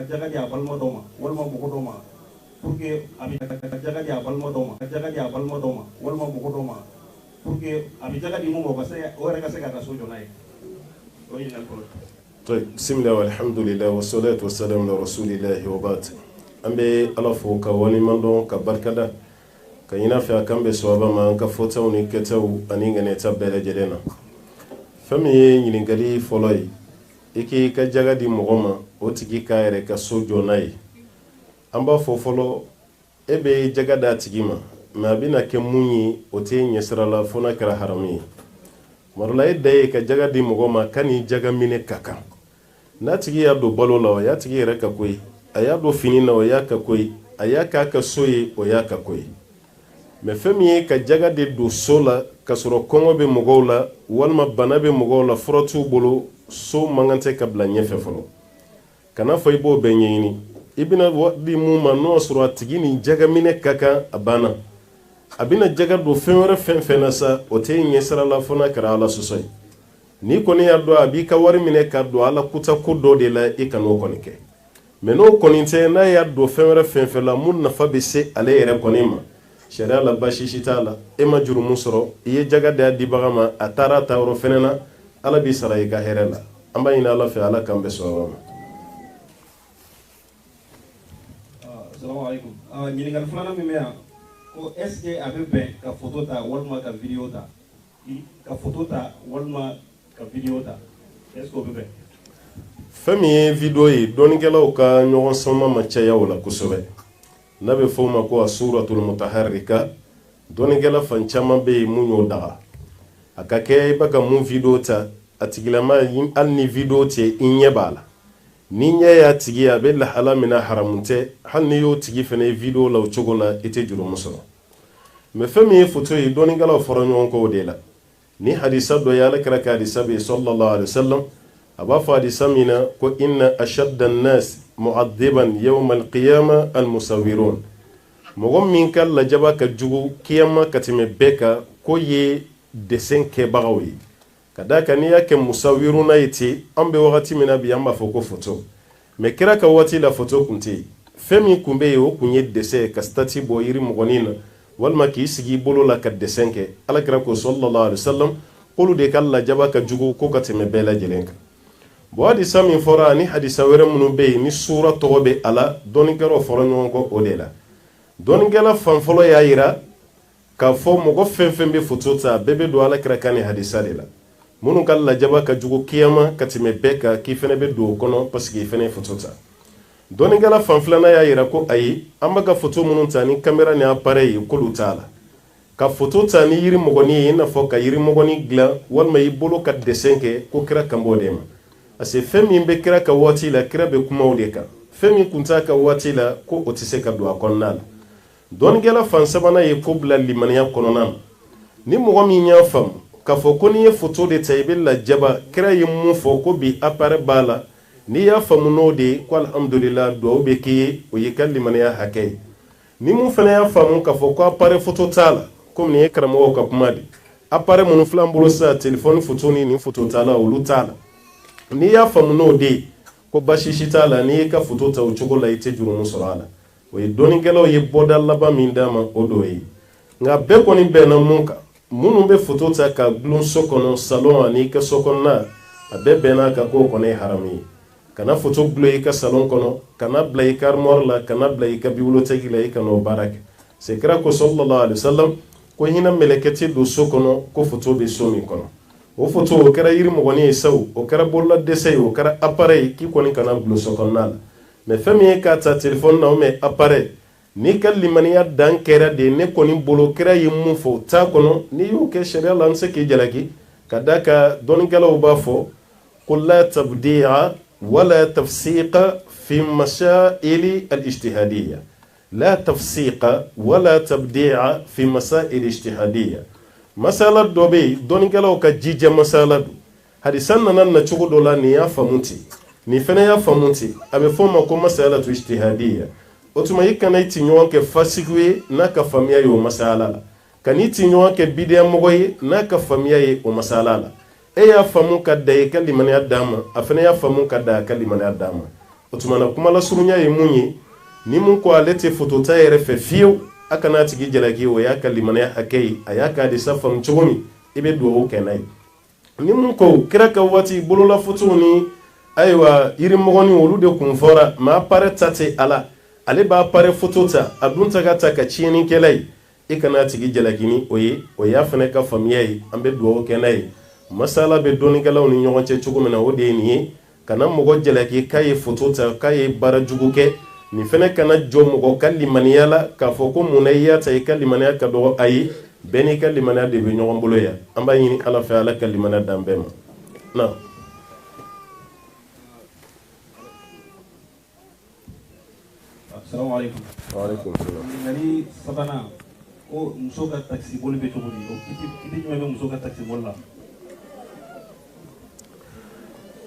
jagadi a balma doma walma bugo doma pour que abi jagadi a balma doma jagadi a balma doma walma bugo doma pour que abi jagadi mo ba se o rega se ka sojo nay o yin al طيب بسم الله والحمد لله والصلاة والسلام على رسول الله وبعد أمبي ألفو كواني مندون كبركدا كينا في أكمل سوابا ما أنك فوتاو نكتاو أنيغا نتابع جدنا فمي ينغالي فولاي إكي كجاغا دي مغوما وتكي كايري كسوجو ناي أمبا فوفولو إبي جاغا دا تكيما ما بينا كموني وتين يسرالا فونا كرا حرامي marula day ka jaga di mogoma kani jaga mine kaka na tigi ya do balo la ya tigi reka koi aya do fini na ya ka koi aya ka ka soyi o ya ka koi me femi ka jaga de do sola ka soro kongo be mogola walma bana be mogola frotu bolo so mangante ka bla nyefe folo kana foi bo benyini ibina wadi mu mano soro tigi ni jaga mine kaka abana abina jaga do fenwere fenfena sa o te nyesara la fona kara ala susoi ni koni ya do abi ka wari mine ka do ala kuta ko do de la e kano koni ke meno koni te na ya do fenwere fenfela mun na fa be se ale ere koni ma sharia la bashi shitala e ma juru musoro ye jaga da di bagama atara tawro fenena ala bi sara e ka herela amba ina ala fe ala kambe so assalamu alaikum ni ngal flana mi mea ko est-ce que avec ben ka photo ta walma ka video ta ka photo ta walma ka video ta est-ce que ben fami video yi dongelaw ka ñogon sama ma caya wala kusobe nabe foma ko suratul mutaharrika dongela fan chama be munyo daga akake baka mun video ta atigilama yin alni video te inyebala ni nya ya tigi ya be la halamina haramunte hanni yo tigi fene video la uchogola ite juro muso me fami photo yi doni gala foronyo ko dela ni hadisa do ya la kara ka hadisa be sallallahu alaihi wasallam aba fa hadisa mina ko inna ashadda an-nas mu'adhiban yawm al-qiyamah al-musawwirun mogom min kal la jaba ka jugu kiyama katime beka ko ye desen ke bagawi kadaka ni yake musawiruna iti ambe wakati mina biyamba foko foto me kira ka wati la foto kunti femi kumbe yo kunye dese ka stati bo yiri mogonina walma ki sigi bolo la ka desenke ala kira ko sallallahu alaihi wasallam qulu de kala jaba ka jugu ko ka teme bela jelenka bo hadisa min fora ni hadisa were munu be ni sura tobe ala doni garo fora nyon ko odela doni gala fanfolo ya yira ka fo mogo fenfembe foto ta bebe do ala kira kani hadisa de la munu kala jaba ka jugo kiyama katime beka ki fene be do kono parce que fene photota doni gala fanflana ya yira ko ayi amba ka photo munu tani camera ni appareil ko lutala ka photota ni yiri mogoni na fo ka yiri mogoni gla wal may bolo ka desenke ko kira kambo dema ase femi be kira ka wati la kira be kuma odeka femi kunta ka wati la ko otise ka do akonnal doni gala fansabana ye ko bla limaniya kononan ni mogomi nya fam ka fo ko ni ye photo de taybe la jaba kira yi mu fo ko bi apare bala ni ya famu no de ko alhamdulillah do be ki o yi kalli man ya hakay ni mu fana ya famu ka fo ko apare photo tala comme ni karamo ko kuma di apare mun flambulo sa telephone photo ni photo tala o lu tala ni ya famu no de ko bashishi tala ni ka photo ta o chogola ite juru musorala o yi doni gelo yi bodal laba min dama o do yi nga be ko ni be na munka munu be photo ta ka glon sokono salon ani ka sokonna abe bena ka ko kone harami kana photo gloi ka salon kono kana blay kar morla kana blay ka bibliothèque lay kano barak c'est kra ko sallallahu alaihi wasallam ko hina melekati do sokono ko photo be somi kono o photo o kara yiri mo woni saw o kara bolla desay o kara appareil ki koni kana glon sokonna mais fami ka ta téléphone na o me appareil ni kalli maniya dan kera de ne koni bolo kera yimu fo ta kono ni yo ke sharia lan se ke jalaki kadaka don galaw ba fo qul la tabdi'a wala tafsiqa fi masail al-ijtihadiyya la tafsiqa wala tabdi'a fi masail al-ijtihadiyya masala dobe don galaw ka jija masala hadisan nan na chugo dola ni ya famunti ni fene ya famunti abe fo ma ko masala ijtihadiyya otuma yikana iti nyon ke fasigwe na ka famia yo masala la kaniti nyon ke bidya mogoy na ka famia ye o masala la e ya famu ka dai kalimani adama afene ya famu ka da kalimani adama o tuma na kuma la surunya ye mun ye ni mun ko ale tɛ foto ta yɛrɛ fɛ fiyewu a kana tigi jalaki o y'a ka limanaya hakɛ ye a y'a ka hadisa faamu cogo min i bɛ duwawu kɛ n'a ye ni mun ko kira ka waati bolola fotow ni ayiwa yirimɔgɔni olu de kun fɔra maa pare ta tɛ ala ale b'a pare foto ta a dun ta ka ta ka tiɲɛnikɛla ye i kana tigi jalaki ni o ye o y'a fana ka faamuya ye an bɛ duwawu kɛ n'a ye masala bɛ dɔnnikɛlaw ni ɲɔgɔn cɛ cogo min na o de ye nin ye kana mɔgɔ jalaki k'a ye foto ta k'a ye baara jugu kɛ nin fana kana jɔ mɔgɔ ka limaniya la k'a fɔ ko mun na i y'a ta i ka limaniya ka dɔgɔ ayi bɛɛ n'i ka limaniya de bɛ ɲɔgɔn bolo yan an b'a ɲini ala fɛ ala ka limaniya dan bɛɛ ma na assalamu alaikum wa alaikum salam ngani sabana o muso ka taxi boli bɛ cogo di o kiti jumɛn bɛ muso ka taxi boli la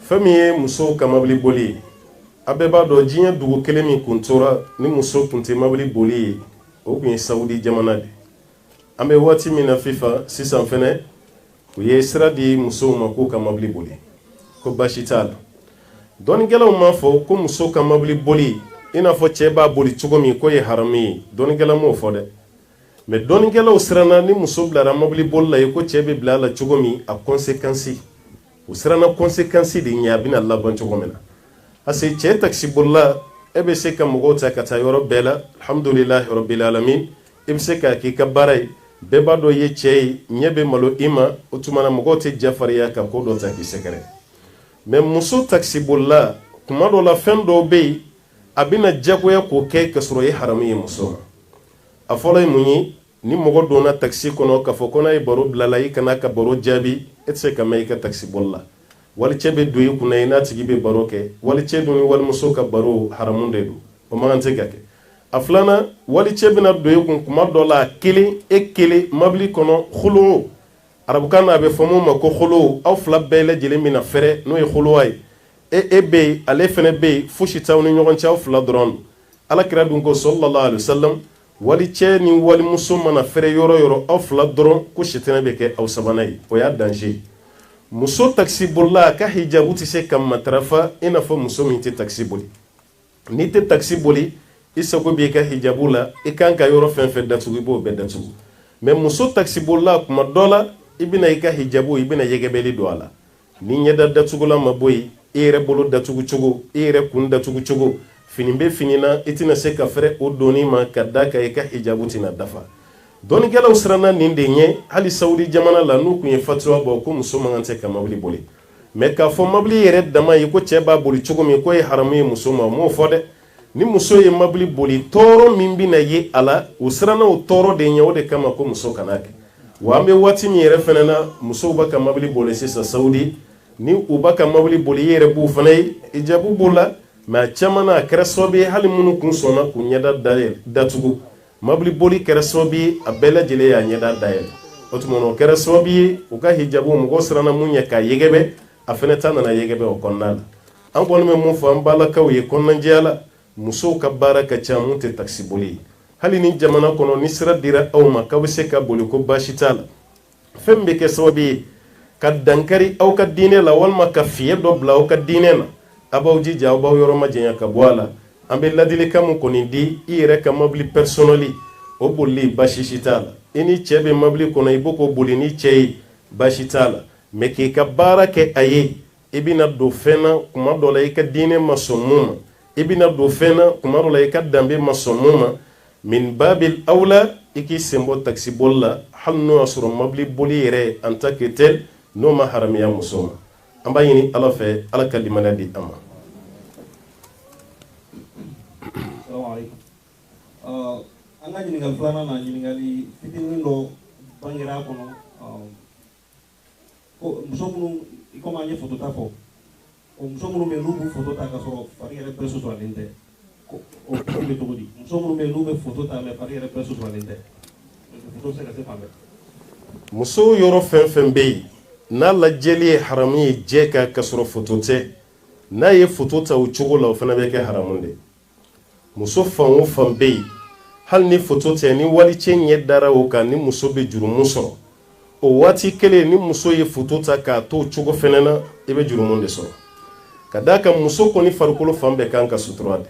fɛn min ye muso ka mobili boli ye a bɛɛ b'a dɔn diɲɛ dugu kelen min kun tora ni muso kun tɛ mobili boli ye o kun ye sawudi jamana de an bɛ waati min na fifa sisan fɛnɛ u ye sira di musow ma k'u ka mobili boli ko baasi t'a la dɔnnikɛlaw m'a fɔ ko muso ka mobili boli i n'a fɔ cɛ b'a boli cogo min k'o ye haramu ye dɔnnikɛla m'o fɔ dɛ mɛ dɔnnikɛlaw siranna ni muso bilara mobili boli la ye ko cɛ bɛ bila a la cogo min a conséquence u siranna conséquence de ɲɛ a bɛna laban cogo min na parce que cɛ taxi bolila e bɛ se ka mɔgɔw ta ka taa yɔrɔ bɛɛ la alhamdulilahi rabbil alamin i bɛ se k'a k'i ka baara ye bɛɛ b'a dɔn i ye cɛ ye ɲɛ bɛ malo i ma o tuma na mɔgɔw tɛ jafariya ka ko dɔ ta k'i sɛgɛrɛ mɛ muso taxi bolila kuma dɔ la fɛn dɔw bɛ yen a bɛna jagoya k'o kɛ ka sɔrɔ e haramu ye muso ma a fɔlɔ ye mun ye ni mɔgɔ donna taxi kɔnɔ k'a fɔ ko n'a ye baro bila la i kana ka baro jaabi e tɛ se ka mɛn i ka taxi boli la wali cɛ bɛ don i kunna i n'a tigi bɛ baro kɛ wali cɛ dun ni walimuso ka baro haramu de don o man tɛ ka kɛ a filanan wali cɛ bɛna don i kun kuma dɔ la kelen e kelen mobili kɔnɔ holo arabukan na a bɛ fɔ mun ma ko holo aw fila bɛɛ lajɛlen bɛna fɛrɛ n'o ye holowa ye e bɛ yen ale fana bɛ yen fosi t'aw ni ɲɔgɔn cɛ aw fila dɔrɔn alakira dun ko sallallahu alaihi wasallam wali cɛ ni walimuso mana fɛrɛ yɔrɔ yɔrɔ aw fila dɔrɔn ko sitanɛ bɛ kɛ aw sabanan ye o y'a danger muso taxi bolila a ka hijabu tɛ se ka matarafa i n'a fɔ muso min tɛ taxi boli n'i tɛ taxi boli i sago b'i ka hijabu la i kan ka yɔrɔ fɛn fɛn datugu i b'o bɛɛ datugu mɛ muso taxi bolila kuma dɔ la i bɛna i ka hijabu i bɛna yɛgɛbɛli don a la ni ɲɛda datugulan ma bɔ yen i yɛrɛ bolo datugu cogo i yɛrɛ kun datugu cogo fini bɛ fini na i tɛna se ka fɛrɛ o donni ma ka da kan i ka hijabu tɛna dafa dɔnnikɛlaw siranna nin de ɲɛ hali sawudi jamana la n'u kun ye fatuwa bɔ ko muso man kan tɛ ka mobili boli mɛ k'a fɔ mobili yɛrɛ dama ye ko cɛ b'a boli cogo min k'o ye haramu ye muso ma o m'o fɔ dɛ ni muso ye mobili boli tɔɔrɔ min bɛna ye a la u siranna o tɔɔrɔ de ɲɛ o de kama ko muso kana kɛ wa an bɛ waati min yɛrɛ fana na musow b'a ka mobili boli sisan sawudi ni u b'a ka mobili boli i yɛrɛ b'u fana ye hijabu b'o la mɛ a caman na a kɛra sababu ye hali minnu kun sɔnna k'u ɲɛda datugu mobili boli kɛra sababu ye a bɛɛ lajɛlen y'a ɲɛda dayɛlɛ o tuma na o kɛra sababu ye u ka hijabu mɔgɔw siranna mun ɲɛ k'a yɛgɛbɛ a fana ta nana yɛgɛbɛ o kɔnɔna la an kɔni bɛ mun fɔ an balakaw ye kɔnɔnajɛya la musow ka baara ka ca mun tɛ taxi boli ye hali ni jamana kɔnɔ ni sira dira aw ma k'aw bɛ se ka boli ko baasi t'a la fɛn bɛ kɛ sababu ye ka dankari aw ka diinɛ la walima ka fiɲɛ dɔ bila aw ka diinɛ na a b'aw jija aw b'aw yɔrɔ majanya ka bɔ a la an bɛ ladilikan mun kɔni di i yɛrɛ ka mobili personnel o bolili baasi si t'a la i ni cɛ bɛ mobili kɔnɔ i b'o k'o boli ni cɛ ye baasi t'a la mɛ k'i ka baara kɛ a ye i bɛna don fɛn na kuma dɔ la i ka diinɛ ma sɔn mun ma i bɛna don fɛn na kuma dɔ la i ka danbe ma sɔn mun ma min babil awla i k'i sen bɔ taxi boli la hali n'o y'a sɔrɔ mobili boli yɛrɛ en tant que tel n'o ma haramuya muso ma an b'a ɲini ala fɛ ala ka limaniya di an ma. An ka ɲininkali filanan na ɲininkali fitinin dɔ bangera kɔnɔ ko muso minnu i komi an ye foto ta fɔ o muso minnu bɛ yen n'u b'u foto ta ka sɔrɔ fari yɛrɛ bɛɛ suturalen tɛ ko o bɛ cogo di muso minnu bɛ yen n'u bɛ foto ta mɛ fari yɛrɛ bɛɛ suturalen tɛ foto bɛ se ka se fan bɛɛ. muso yɔrɔ fɛn fɛn bɛ yen n'a lajɛli ye haramu ye jɛ ka ka sɔrɔ foto tɛ n'a ye foto ta o cogo la o fana bɛ kɛ haramu de muso fan o fan bɛ yen hali ni foto tɛ ni walicɛ ɲɛ dara o kan ni muso bɛ jurumu sɔrɔ o waati kelen ni muso ye foto ta k'a to o cogo fɛnɛ na i bɛ jurumu de sɔrɔ ka da kan muso kɔni farikolo fan bɛɛ kan ka sutura de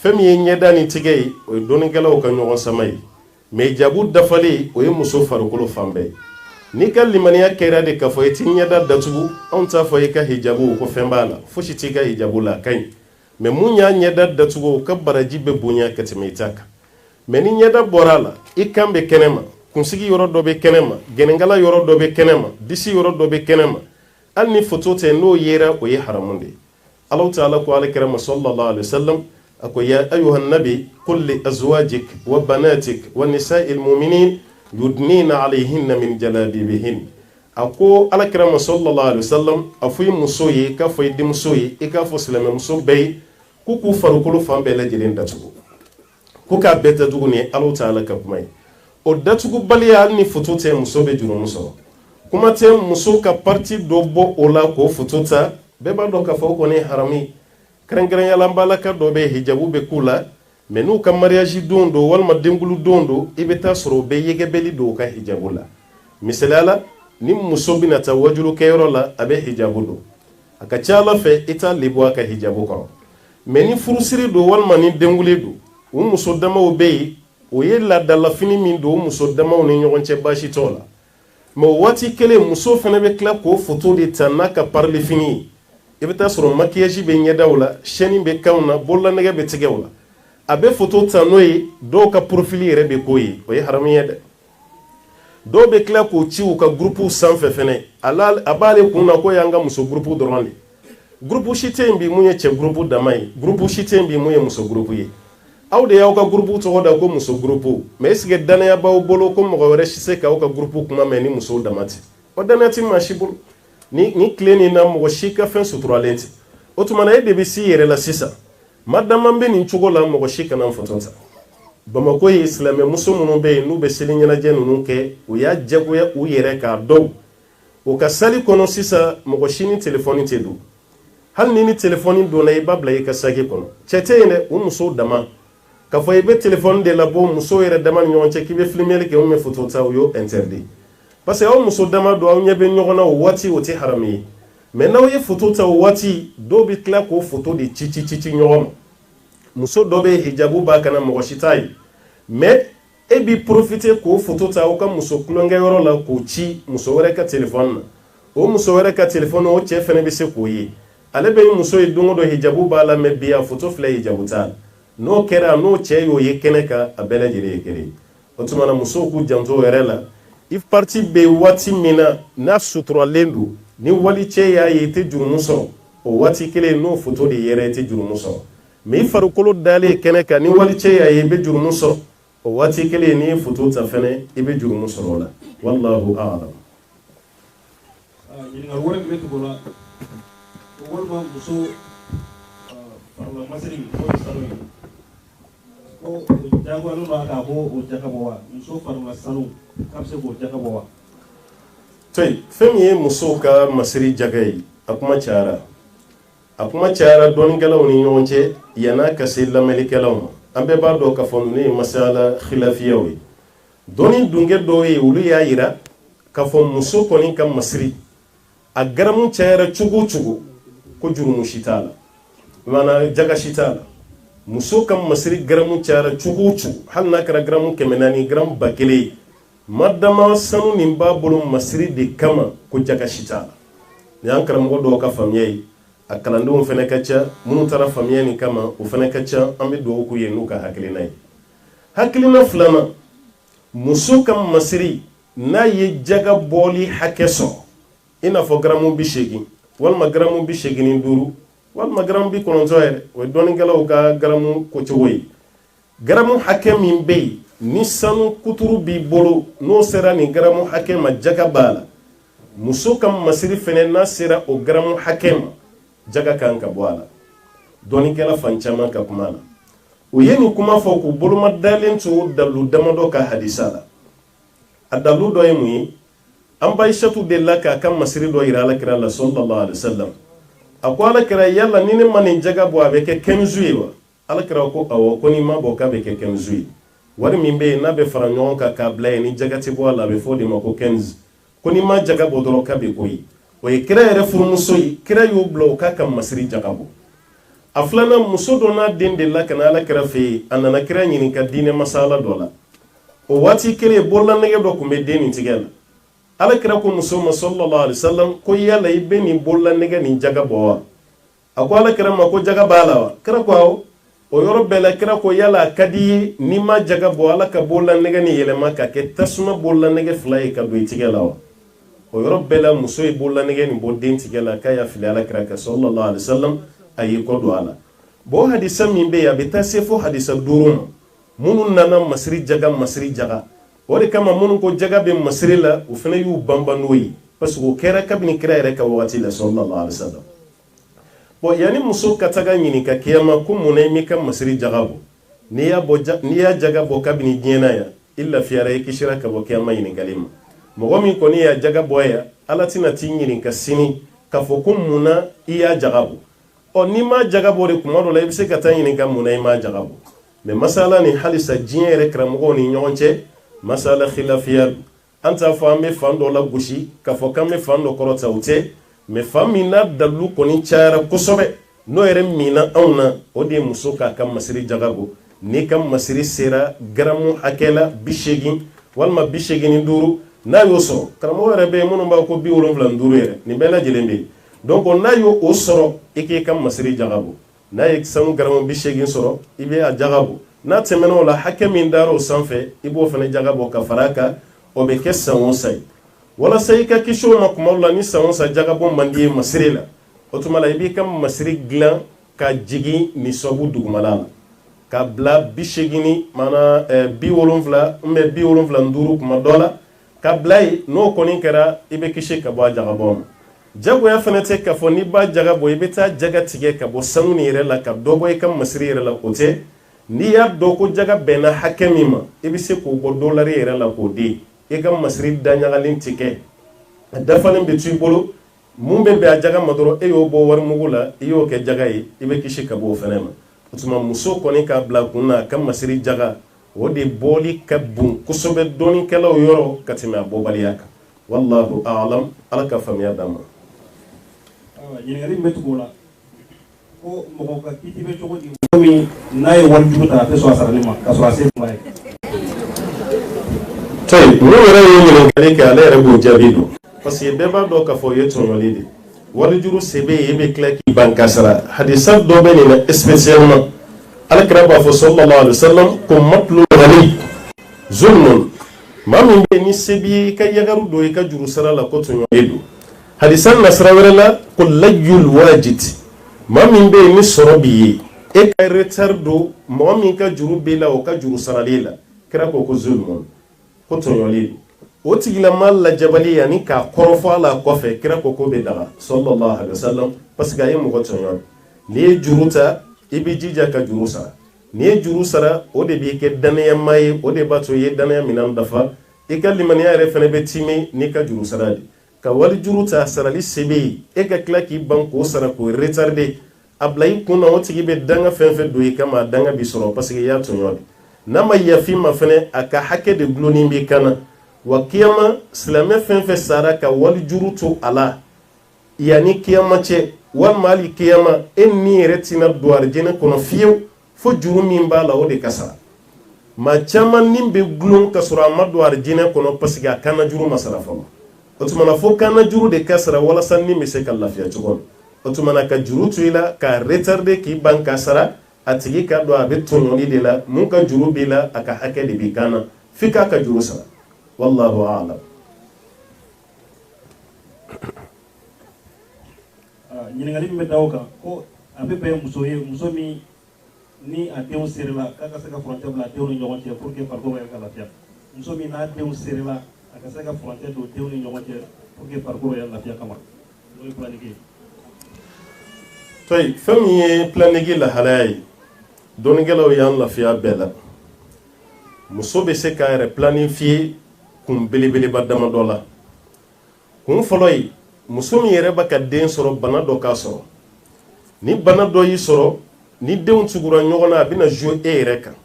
fɛn min ye ɲɛda ni tigɛ ye o ye dɔnnikɛlaw ka ɲɔgɔn sama ye mais hijabu dafalen o ye muso farikolo fan bɛɛ ye n'i ka limaniya kɛra de k'a fɔ i t'i ɲɛda datugu anw t'a fɔ i ka hijabu ko fɛn b'a la fosi t'i ka hijabu la a ka ɲi mais mun y'a ɲɛda datugu o ka baraji bɛ bonya ka tɛmɛ i ta kan mais ni ɲɛda bɔra a la i kan bɛ kɛnɛma kunsigi yɔrɔ dɔ bɛ kɛnɛma gɛnɛnkala yɔrɔ dɔ bɛ kɛnɛma disi yɔrɔ dɔ bɛ kɛnɛma hali ni foto tɛ n'o yera o ye haramu de ye Allahu ta'ala ko alakirama sallallahu alaihi wasallam ako ya ayuhan nabi qul li azwajik wa banatik wa nisa'il mu'minin yudnina alayhinna min jalabibihin ako alakirama sallallahu alaihi wasallam afuyi muso ye ka foyi dimuso ye i ka fo silamɛ muso bɛɛ ku k'u farikolo fan bɛɛ lajɛlen datugu ku k'a bɛɛ datugu ni Allahu ta'ala ka kuma ye o datugubaliya hali ni foto tɛ muso bɛ jurumu sɔrɔ kuma tɛ muso ka parti dɔ bɔ o la k'o foto ta bɛɛ b'a dɔn k'a fɔ o kɔni ye harami kɛrɛnkɛrɛnyala balaka dɔ bɛ hijabu bɛ k'u la mais n'u ka mariage don do walima denkulu don do i bɛ taa sɔrɔ o bɛ yɛgɛbɛli don u ka hijabu la misaliyala ni muso bɛna taa wajulu kɛyɔrɔ la a bɛ hijabu don a ka ca ala fɛ i t'a lebu a ka hijabu kɔrɔ mais ni furusiri don walima ni denkuli don o muso damaw bɛ yen o ye ladalafini min don o muso damaw ni ɲɔgɔn cɛ baasi t'o la mais o waati kelen muso fana bɛ tila k'o foto de ta n'a ka parlefini ye i bɛ taa sɔrɔ maquillage bɛ ɲɛdaw la chaîne bɛ kanw na bololanɛgɛ bɛ tigɛw la a bɛ foto ta n'o ye dɔw ka profil yɛrɛ bɛ k'o ye o ye haramu ye dɛ dɔw bɛ tila k'o ci u ka groupe sanfɛ fɛnɛ a b'ale kun na ko y'an ka muso groupe dɔrɔn de groupe si tɛ yen bi mun ye cɛ groupe dama ye groupe si tɛ yen bi mun ye muso groupe ye aw de y'aw ka groupe tɔgɔ da ko muso groupe mais est ce que danaya b'aw bolo ko mɔgɔ wɛrɛ si se k'aw ka groupe kuma mɛn ni musow dama tɛ o danaya tɛ maa si bolo ni tile nin na mɔgɔ si ka fɛn suturalen tɛ o tuma na e de bɛ s'i yɛrɛ la sisan madama bɛ nin cogo la mɔgɔ si kana foto ta Bamako ye silamɛ muso minnu bɛ yen n'u bɛ seli ɲɛnajɛ ninnu kɛ u y'a jagoya u yɛrɛ k'a dɔn o ka sali kɔnɔ sisan mɔgɔ si ni telefɔni tɛ don hali ni telefɔni donna i b'a bila i ka saki kɔnɔ cɛ tɛ yen dɛ o musow dama k'a fɔ i bɛ telefɔni de labɔ musow yɛrɛ dama ni ɲɔgɔn cɛ k'i bɛ filmeli kɛ ou bien photo ta o y'o interdit parce que aw muso dama don aw ɲɛ bɛ ɲɔgɔn na o waati o tɛ haramu ye mais n'aw ye photo ta o waati dɔw bɛ tila k'o photo de ci ɲɔgɔn ma muso dɔ bɛ hijabu b'a kana mɔgɔ si t'a ye mais e b'i profiter k'o photo ta aw ka muso kulonkɛyɔrɔ la k'o ci muso wɛrɛ ka téléphone na o muso wɛrɛ ka téléphone o cɛ fɛnɛ bɛ se k'o ye ale bɛ ni muso ye don o don hijabu b'a la mais bi a photo filɛ hijabu t'a la n'o kɛra n'o cɛ y'o ye kɛnɛ kan a bɛɛ lajɛlen ye kelen o tuma na musow k'u janto o yɛrɛ la i parti bɛ waati min na n'a suturalen don ni wali cɛ y'a ye i tɛ jurumu sɔrɔ o waati kelen n'o photo de yɛrɛ i tɛ jurumu sɔrɔ mais i farikolo dalen kɛnɛ kan ni wali cɛ y'a ye i bɛ jurumu sɔrɔ o waati kelen n'i ye photo ta fɛnɛ i bɛ jurumu sɔrɔ o la wallahu a'lam. ɲininkali wɛrɛ min bɛ tugu o la walima muso farila masiri n'o ye sanu ye ko o jagoyalen don a kan a b'o jakabɔ wa muso farila sanu k'a bɛ se k'o jakabɔ wa. fɛn min ye musow ka masiri jaga ye a kuma cayara dɔɔnikɛlaw ni ɲɔgɔn cɛ yan'a ka se lamɛnnikɛlaw ma an bɛɛ b'a dɔn k'a fɔ ninnu ye masala khilafiyaw ye dɔɔni dunkɛ dɔw ye olu y'a yira k'a fɔ muso kɔni ka masiri a garamu cayara cogo o cogo ko jurumu si t'a la maana jaga si t'a la muso ka masiri garamu cayara cogo o cogo hali n'a kɛra garamu 400 garamu 1000 madama sanu nin b'a bolo masiri de kama ko jaga si t'a la ni an karamɔgɔ dɔw ka faamuya ye a kalandenw fana ka ca minnu taara faamuya nin kama o fana ka ca an bɛ dugawu k'u ye n'u ka hakilina ye hakilina filanan muso ka masiri n'a ye jaga bɔli hakɛ sɔrɔ i n'a fɔ garamu 80 walima garamu 85 walima garamu 90 yɛrɛ o ye dɔɔnikɛlaw ka garamu kocogo ye garamu hakɛ min bɛ yen ni sanu kuturu b'i bolo n'o sera nin garamu hakɛ ma jaga b'a la muso ka masiri fana n'a sera o garamu hakɛ ma jaga kan ka bɔ a la dɔɔnikɛla fan caman ka kuma na o ye nin kuma fɔ k'u boloma dalen to dalu damadɔ ka hadisa la a dalu dɔ ye mun ye an ba Aishatu delila k'a ka masiri dɔ yira alakira la sallallahu alaihi wasallam a ko alakira yala ni ne ma nin jaga bɔ a bɛ kɛ kɛnzu ye wa alakira ko awɔ ko ni ma bɔ k'a bɛ kɛ kɛnzu ye wari min bɛ yen n'a bɛ fara ɲɔgɔn kan k'a bila yen ni jaga tɛ bɔ a la a bɛ fɔ o de ma ko kɛnzu ko ni ma jaga bɔ dɔrɔn k'a bɛ ko ye o ye kira yɛrɛ furumuso ye kira y'o bila o k'a ka masiri jagabɔ a filanan muso dɔ n'a den de la ka na ala kira fɛ yen a nana kira ɲininka diinɛ masala dɔ la o waati kelen bololanɛgɛ dɔ tun bɛ den nin tigɛ la ala kira ko muso ma sallallahu alaihi wasallam ko yala i bɛ nin bololanɛgɛ nin jaga bɔ wa a ko ala kira ma ko jaga b'a la wa kira ko awɔ o yɔrɔ bɛɛ la kira ko yala a ka di ye n'i ma jaga bɔ ala ka bololanɛgɛ nin yɛlɛma ka kɛ tasuma bololanɛgɛ fila ye ka don i tigɛ la wa o yɔrɔ bɛɛ la muso ye bololanɛgɛ nin bɔ den tigɛ la k'a y'a fili ala kira kan sallallahu alaihi wasallam a y'i kɔ don a la bɔn hadisa min bɛ yen a bɛ taa se fo hadisa 5 ma minnu nana masiri jaga o de kama minnu ko jaga bɛ masiri la o fana y'u banban n'o ye parce que o kɛra kabini kira yɛrɛ ka wagati la sallallahu alaihi wasallam bɔn yanni muso ka taga ɲininka kiyama ko mun na i m'i ka masiri jaga bɔ n'i y'a jaga bɔ kabini diɲɛ na yan i lafiyara i kisira ka bɔ kiyama ɲininkali ma mɔgɔ min kɔni y'a jaga bɔ yan ala tɛna t'i ɲininka sini k'a fɔ ko mun na i y'a jaga bɔ n'i ma jaga bɔ de kuma dɔ la i bɛ se ka taa ɲininka mun na i ma jaga bɔ mais masala ni halisa diɲɛ yɛrɛ karamɔgɔw ni ɲɔgɔn cɛ masala khilafiya an t'a fɔ an bɛ fan dɔ la gosi k'a fɔ k'an bɛ fan dɔ kɔrɔta o tɛ mais fan min n'a dalilu kɔni cayara kosɛbɛ n'o yɛrɛ minna anw na o de ye muso k'a ka masiri jaga bɔ n'i ka masiri sera garamu hakɛ la 80 walima 85 n'a y'o sɔrɔ karamɔgɔ yɛrɛ bɛ yen minnu b'a ko 75 yɛrɛ nin bɛɛ lajɛlen bɛ yen donc n'a y'o sɔrɔ i k'i ka masiri jaga bɔ n'a ye sanu garamu 80 sɔrɔ i bɛ a jaga bɔ n'a tɛmɛna o la hakɛ min dara o sanfɛ i b'o fana jaga bɔ ka fara a kan o bɛ kɛ san o san ye walasa i ka kisi o ma kuma dɔ la ni san o san jaga bɔ man di ye masiri la o tuma la i b'i ka masiri dilan ka jigin nisabu dugumala la ka bila 80 maana 70 75 kuma dɔ la ka bila yen n'o kɔni kɛra i bɛ kisi ka bɔ a jaga bɔ ma jagoya fana tɛ k'a fɔ n'i b'a jaga bɔ i bɛ taa jaga tigɛ ka bɔ sanu nin yɛrɛ la ka dɔ bɔ i ka masiri yɛrɛ la o tɛ n'i y'a dɔn ko jaga bɛnna hakɛ min ma i bɛ se k'o bɔ dolari yɛrɛ la k'o di i ka masiri daɲagalen tɛ kɛ a dafalen bɛ to i bolo mun bɛ bɛn a jaga ma dɔrɔn e y'o bɔ warimugu la i y'o kɛ jaga ye i bɛ kisi ka bɔ o fana ma o tuma muso kɔni k'a bila kun na a ka masiri jaga o de bɔli ka bon kosɛbɛ dɔɔnikɛlaw yɔrɔ ka tɛmɛ a bɔbaliya kan wallahu a'lam ala ka faamuya d'an ma ɲininkali bɛ tugu o la ko mɔgɔ ka kiti bɛ cogo di mɔgɔ min n'a ye warijugu ta a tɛ sɔn a sarali ma ka sɔrɔ a se tuma ye n'o yɛrɛ ye ɲininkali kɛ ale yɛrɛ b'o jaabi dɔn parce que bɛɛ b'a dɔn k'a fɔ o ye tɔɲɔli de warijuru se bɛ yen e bɛ tila k'i ban ka sara hadisa dɔ bɛ nin na spécialement alakira b'a fɔ sallallahu alaihi wasallam ko matlu ghani zulmun maa min bɛ yen ni se b'i ye i ka yagaru don i ka juru sara la ko tɔɲɔli don hadisa nasira wɛrɛ la ko layyul wajid maa min bɛ yen ni sɔrɔ b'i ye e ka retard don mɔgɔ min ka juru b'i la o ka juru sarali la kira ko zulmun ko tɔɲɔli o tigilama lajabali yanni k'a kɔrɔfɔ a la kɔfɛ kira ko bɛ daga sallallahu alaihi wasallam parce que a ye mɔgɔ tɔɲɔ n'i ye juru ta i bɛ jija ka juru sara n'i ye juru sara o de b'i kɛ danayama ye o de b'a to i ye danaya minɛn dafa i ka limaniya yɛrɛ fana bɛ tiimɛ n'i ka juru sara de ka wari juru ta sarali se bɛ yen e ka tila k'i ban k'o sara k'o retarder a bila i kun na o tigi bɛ danga fɛn fɛn don i kama a danga bi sɔrɔ parce que i y'a tɔɲɔ de n'a ma yafi ma fana a ka hakɛ de gulonnen b'i kan na wa kiyama silamɛ fɛn fɛn sara ka wali juru to a la yanni kiyama cɛ walima hali kiyama e ni yɛrɛ tɛna don arijinɛ kɔnɔ fiyewu fo juru min b'a la o de ka sara maa caman ni bɛ gulon ka sɔrɔ a ma don arijinɛ kɔnɔ parce que a kanna juru ma sara fɔlɔ o tuma na fo kanna juru de ka sara walasa ni bɛ se ka lafiya cogo min o tuma na ka juru to i la ka retarder k'i ban ka sara a tigi ka dɔn a bɛ tɔɲɔli de la mun ka juru b'i la a ka hakɛ de b'i kan na f'i k'a ka juru sara wallahu a'lam. ɲininkali min bɛ da o kan ko a bɛ bɛn muso ye muso min ni a denw serila k'a ka se ka furancɛ bila denw ni ɲɔgɔn cɛ pour que farikolo yɛrɛ ka lafiya muso min n'a denw serila a ka se ka furancɛ don denw ni ɲɔgɔn cɛ pour que farikolo yɛrɛ lafiya kama n'o ye planning ye. fɛn min ye planning lahalaya ye dɔnnikɛlaw y'an lafiya bɛɛ la muso bɛ se k'a yɛrɛ planifier kun belebeleba dama dɔ la kun fɔlɔ ye muso min yɛrɛ b'a ka den sɔrɔ bana dɔ k'a sɔrɔ ni bana dɔ y'i sɔrɔ ni denw tugura ɲɔgɔn na a bɛna jouer e yɛrɛ kan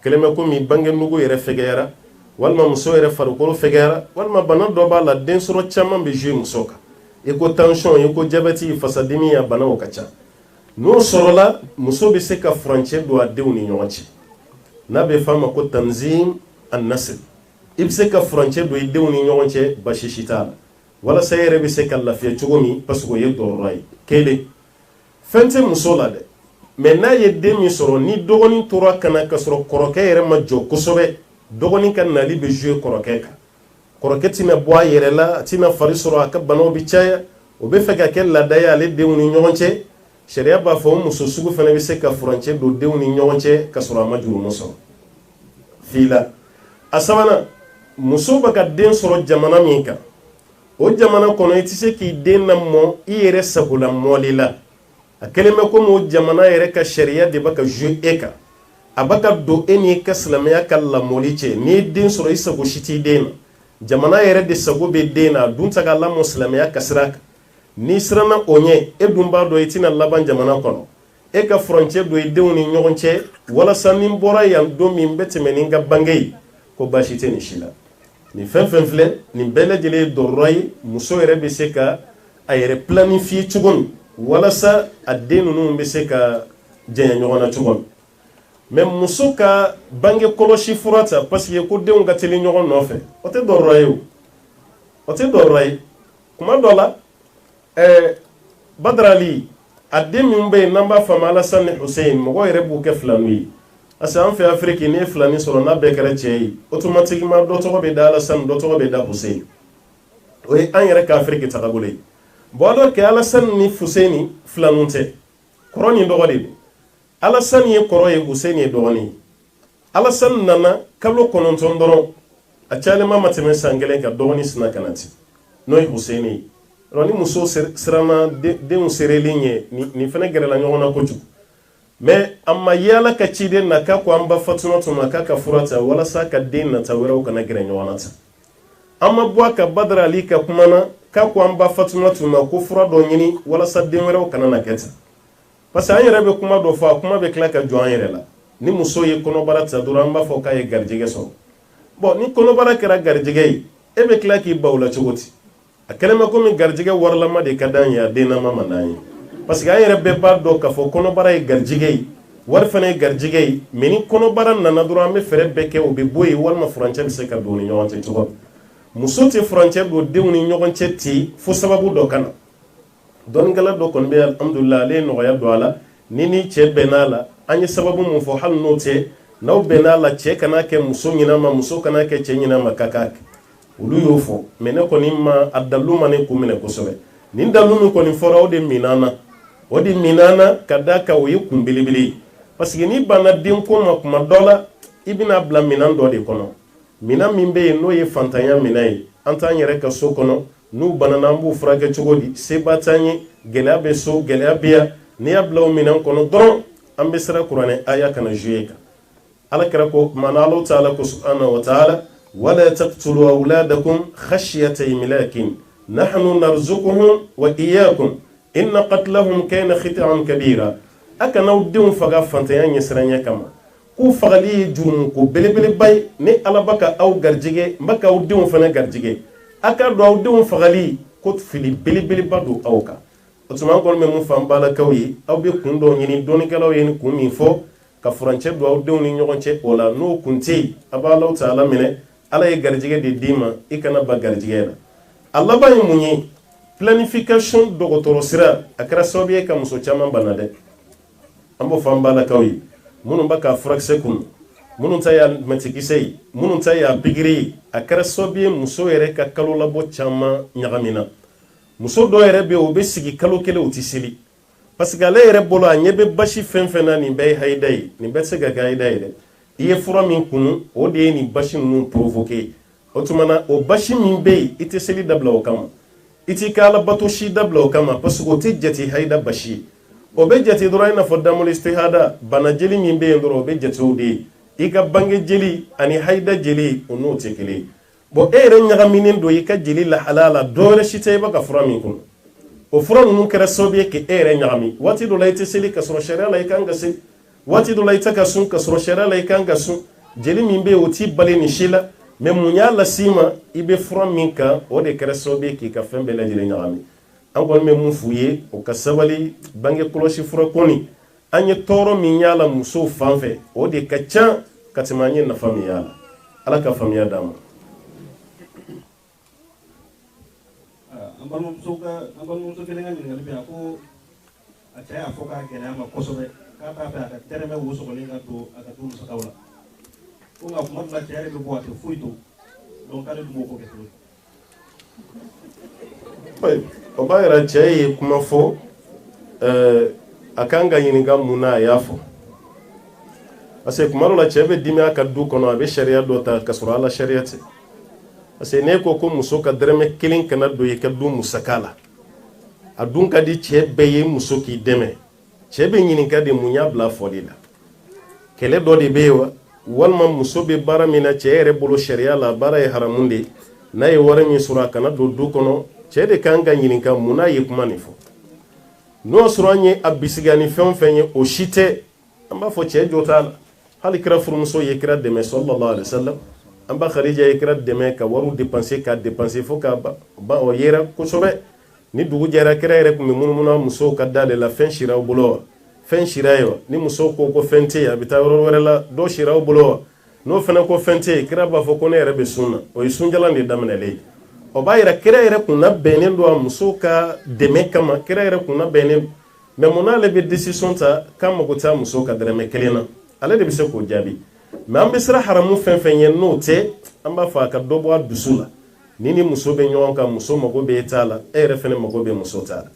kɛlɛmɛ komi bangenugu yɛrɛ fɛgɛyara walima muso yɛrɛ farikolo fɛgɛyara walima bana dɔ b'a la den sɔrɔ caman bɛ jouer muso kan i ko tension i ko diabète fasadimi ya banaw ka ca n'o sɔrɔla muso bɛ se ka furancɛ don a denw ni ɲɔgɔn cɛ n'a bɛ f'a ma ko tanzim an-nasl i bɛ se ka furancɛ don i denw ni ɲɔgɔn cɛ basi si t'a la walasa e yɛrɛ bɛ se ka lafiya cogo min parce que o ye dɔrɔrɔ ye kelen fɛn tɛ muso la dɛ mais n'a ye den min sɔrɔ ni dɔgɔnin tora kana ka sɔrɔ kɔrɔkɛ yɛrɛ ma jɔ kosɛbɛ dɔgɔnin ka nali bɛ jouer kɔrɔkɛ kan kɔrɔkɛ tɛna bɔ a yɛrɛ la a tɛna fari sɔrɔ a ka banaw bɛ caya o bɛ fɛ ka kɛ laada ye ale denw ni ɲɔgɔn cɛ sariya b'a fɔ o muso sugu fana bɛ se ka furancɛ don denw ni ɲɔgɔn cɛ ka sɔrɔ a ma jurumu sɔrɔ fila a sabanan muso bɛ ka den sɔrɔ jamana min kan o jamana kɔnɔ i tɛ se k'i den lamɔ i yɛrɛ sagola mɔli la a kɛlen bɛ komi o jamana yɛrɛ ka sariya de bɛ ka jouer e kan a bɛ ka don e n'i ka silamɛya ka lamɔli cɛ n'i ye den sɔrɔ i sago si t'i den na jamana yɛrɛ de sago bɛ den na a dun tɛ ka lamɔ silamɛya ka sira kan n'i siranna o ɲɛ e dun b'a dɔn i tɛna laban jamana kɔnɔ e ka furancɛ don i denw ni ɲɔgɔn cɛ walasa ni n bɔra yan don min bɛ tɛmɛ ni n ka bange ye ko baasi tɛ nin si la nin fɛn fɛn filɛ nin bɛɛ lajɛlen ye dɔrɔrɔ ye muso yɛrɛ bɛ se ka a yɛrɛ planifier cogo min walasa a den ninnu bɛ se ka janya ɲɔgɔn na cogo min mais muso ka bange kɔlɔsi fura ta parce que ko denw ka teli ɲɔgɔn nɔfɛ o tɛ dɔrɔrɔ ye o tɛ dɔrɔrɔ ye kuma dɔ la Badrali a den min bɛ yen n'an b'a fɔ a ma Alasani ni Hussein mɔgɔ yɛrɛ b'u kɛ filaniw ye parce que an fɛ Afiriki n'i ye filani sɔrɔ n'a bɛɛ kɛra cɛ ye automatiquement dɔ tɔgɔ bɛ da Alasani dɔ tɔgɔ bɛ da Hussein o ye an yɛrɛ ka Afiriki tagabolo ye bon alors que Alasani ni Hussein filaniw tɛ kɔrɔ ni dɔgɔ de don Alasani ye kɔrɔ ye Hussein ye dɔgɔnin ye Alasani nana kalo 9 dɔrɔn a cayalenma ma tɛmɛ san 1 kan dɔgɔnin sina ka na ten n'o ye Hussein ye ni muso siranna denw serelen ɲɛ nin fana gɛrɛla ɲɔgɔn na kojugu mais a ma yala ka ciden na k'a ko an ba Fatumata ma k'a ka fura ta walasa ka den nata wɛrɛw kana gɛrɛ ɲɔgɔn na ta an ma bɔ a ka Badrali ka kuma na k'a ko an ba Fatumata ma ko fura dɔ ɲini walasa den wɛrɛw kana na kɛ ten parce que an yɛrɛ bɛ kuma dɔ fɔ a kuma bɛ tila ka jɔ an yɛrɛ la ni muso ye kɔnɔbara ta dɔrɔn an b'a fɔ k'a ye garijɛgɛ sɔrɔ bon ni kɔnɔbara kɛra garijɛgɛ ye e bɛ tila k'i ba o la cogo di a kɛlen bɛ komi garijɛgɛ warilama de ka d'an ye a dennama man d'an ye parce que an yɛrɛ bɛɛ b'a dɔn k'a fɔ kɔnɔbara ye garijɛgɛ ye wari fana ye garijɛgɛ ye mais ni kɔnɔbara nana dɔrɔn an bɛ fɛɛrɛ bɛɛ kɛ o bɛ bɔ yen walima furancɛ bɛ se ka don u ni ɲɔgɔn cɛ cogo min muso tɛ furancɛ don denw ni ɲɔgɔn cɛ ten fo sababu dɔ ka na dɔnnikɛla dɔ kɔni bɛ alhamdulilayi ale ye nɔgɔya don a la ni cɛ bɛnn'a la an ye sababu mun fɔ hali n'o tɛ n'aw bɛnn'a la cɛ kana kɛ muso ɲinama muso kana kɛ cɛ ɲinama ka k'a kɛ olu y'o fɔ mais ne kɔni ma a dalu ma ne kun minɛ kosɛbɛ nin dalu min kɔni fɔra o de minana o de minana ka da ka o ye kun belebele ye parce que ni banna den ko ma kuma dɔ la i bɛna bila minan dɔ de kɔnɔ minan min bɛ yen n'o ye fantanya minan ye an t'an yɛrɛ ka so kɔnɔ n'u banana an b'u furakɛ cogo di seba t'an ye gɛlɛya bɛ so gɛlɛya bɛ yan n'i y'a bila o minan kɔnɔ dɔrɔn an bɛ siran kuranɛ aya kana jouer kan ala kɛra ko mana Alahu taala ko subhanahu wa taala ولا تقتلوا أولادكم خشية إملاق نحن نرزقهم وإياكم إن قتلهم كان خطأ كبيرا أكنوا دون فغا فانتيان يسرانيا كما كو فغلي جون كو بلي بلي باي ني على بكا أو غرجيجي بكا أو دون فنا غرجيجي أكادو أو دون فغلي كوت فيلي بلي بلي بادو أوكا أتمان كون ممون فانبالا كوي أو بي كندو يني دوني كلاو يني كومي فو كفرانشي دو أو دون نيوغانشي ولا نو كنتي أبا الله تعالى منه ala ye garijɛgɛ de d'i ma i kana ba garijɛgɛ la a laban ye mun ye planification dɔgɔtɔrɔ sira a kɛra sababu ye ka muso caman bana dɛ an b'o fɔ an balakaw ye minnu bɛ ka furakisɛ kunu minnu ta y'a mɛtikisɛ ye minnu ta y'a pikiri ye a kɛra sababu ye muso yɛrɛ ka kalo labɔ caman ɲagamina muso dɔ yɛrɛ bɛ yen o bɛ sigi kalo kelen o tɛ seli parce que ale yɛrɛ bolo a ɲɛ bɛ basi fɛn fɛn na nin bɛɛ ye hayida ye nin bɛɛ tɛ se ka kɛ hayida ye dɛ i ye fura min kunu o de ye nin basi ninnu provoqué o tuma na o basi min bɛ yen i tɛ seli dabila o kama i t'i ka alabato si dabila o kama parce que o tɛ jate hayida basi ye o bɛ jate dɔrɔn i n'a fɔ damul istihada bana jeli min bɛ yen dɔrɔn o bɛ jate o de ye i ka bange jeli ani hayida jeli o n'o tɛ kelen ye bon e yɛrɛ ɲagaminen don i ka jeli lahalaya la dɔwɛrɛ si tɛ i bɛ ka fura min kunu o fura ninnu kɛra sababu ye k'e yɛrɛ ɲagami waati dɔ la i tɛ seli ka sɔrɔ sariya la i kan ka seli waati dɔ la i tɛ ka sun ka sɔrɔ sariya la i kan ka sun jeli min bɛ yen o t'i bali nin si la mais mun y'a las'i ma i bɛ fura min kan o de kɛra sababu ye k'i ka fɛn bɛɛ lajɛlen ɲagami an kɔni bɛ mun f'u ye o ka sabali bange kɔlɔsi fura kɔni an ye tɔɔrɔ min y'a la musow fan fɛ o de ka ca ka tɛmɛ an ye nafa min y'a la ala ka faamuya d'an ma. An balimamuso kelen ka ɲininkali bɛ yan ko a cɛ y'a fɔ k'a gɛlɛya ma kosɛbɛ k'a t'a fɛ a ka tɛrɛmɛ wo sɔgɔlen ka don a ka du musakaw la ko nka kuma dɔ la cɛ yɛrɛ bɛ bɔ a tɛ foyi to donc k'ale dun b'o ko kɛ cogo di. O b'a yira cɛ ye kuma fɔ a kan ka ɲininka mun na a y'a fɔ parce que kuma dɔ la cɛ bɛ dimi a ka du kɔnɔ a bɛ sariya dɔ ta ka sɔrɔ ala sariya tɛ parce que n'e ko ko muso ka dɛrɛmɛ kelen kana don i ka du musaka la a dun ka di cɛ bɛɛ ye muso k'i dɛmɛ cɛ bɛ ɲininka de mun y'a bila fɔli la kɛlɛ dɔ de bɛ yen wa walima muso bɛ baara min na cɛ yɛrɛ bolo sariya la baara ye haramu de n'a ye wari min sɔrɔ a kana don du kɔnɔ cɛ de kan ka ɲininka mun n'a ye kuma nin fɔ n'o sɔrɔ an ye a bisiga ni fɛn o fɛn ye o si tɛ an b'a fɔ cɛ jɔ t'a la hali kira furumuso ye kira dɛmɛ sallallahu alaihi wasallam an ba Khadija ye kira dɛmɛ ka wariw dépenser ka dépenser fo ka ba o yera kosɛbɛ ni dugu jɛra kira yɛrɛ tun bɛ munumunu musow ka dale la fɛn siraw bolo wa fɛn sira ye wa ni musow ko fɛn tɛ yen a bɛ taa yɔrɔ wɛrɛ la dɔ siraw bolo wa n'o fana ko fɛn tɛ yen kira b'a fɔ ko ne yɛrɛ bɛ sun na o ye sunjalan de daminɛlen ye o b'a yira kira yɛrɛ kun labɛnnen don a musow ka dɛmɛ kama kira yɛrɛ kun labɛnnen mais mun n'ale bɛ décision ta k'a mago t'a musow ka dɛrɛmɛ kelen na ale de bɛ se k'o jaabi mais an bɛ siran haramu fɛn fɛn ye n'o tɛ an b'a fɔ a ka dɔ bɔ a dusu la ni muso bɛ ɲɔgɔn kan muso mago bɛ e t'a la e yɛrɛ fana mago bɛ muso t'a la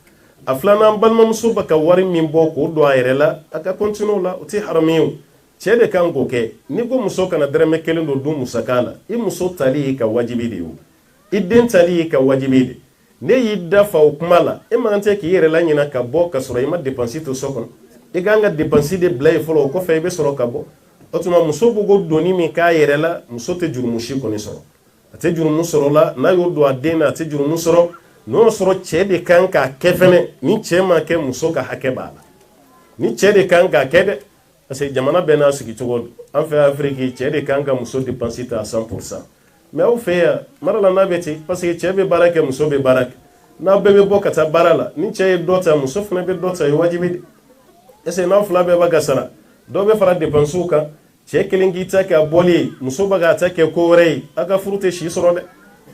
a filanan balimamuso bɛ ka wari min bɔ k'o don a yɛrɛ la a ka continue o la o tɛ haramu ye o cɛ de kan k'o kɛ ni ko muso kana dɛrɛmɛ kelen don du musaka la i muso tali y'i ka wajibi de ye o i den tali y'i ka wajibi de ne y'i dafa o kuma la e man tɛ k'i yɛrɛ la ɲina ka bɔ ka sɔrɔ i ma dépense to so kɔnɔ i kan ka dépense de bila yen fɔlɔ o kɔfɛ i bɛ sɔrɔ ka bɔ o tuma muso b'o ko doni min k'a yɛrɛ la muso tɛ jurumu si kɔni sɔrɔ a tɛ jurumu sɔrɔ la n'a y'o don a den na a tɛ jurumu sɔrɔ n'o sɔrɔ cɛ de kan k'a kɛ fɛnɛ ni cɛ ma kɛ muso ka hakɛ b'a la ni cɛ de kan k'a kɛ dɛ parce que jamana bɛɛ n'a sigi cogo don an fɛ Afiriki cɛ de kan ka muso dépense ta 100% mais aw fɛ yan mara la n'a bɛ ten parce que cɛ bɛ baara kɛ muso bɛ baara kɛ n'aw bɛɛ bɛ bɔ ka taa baara la ni cɛ ye dɔ ta muso fana bɛ dɔ ta o ye wajibi de est ce que n'aw fila bɛɛ b'a ka sara dɔw bɛ fara dépenses kan cɛ kelen k'i ta kɛ a bɔli ye muso bɛ k'a ta kɛ ko wɛrɛ ye a ka furu tɛ si sɔrɔ dɛ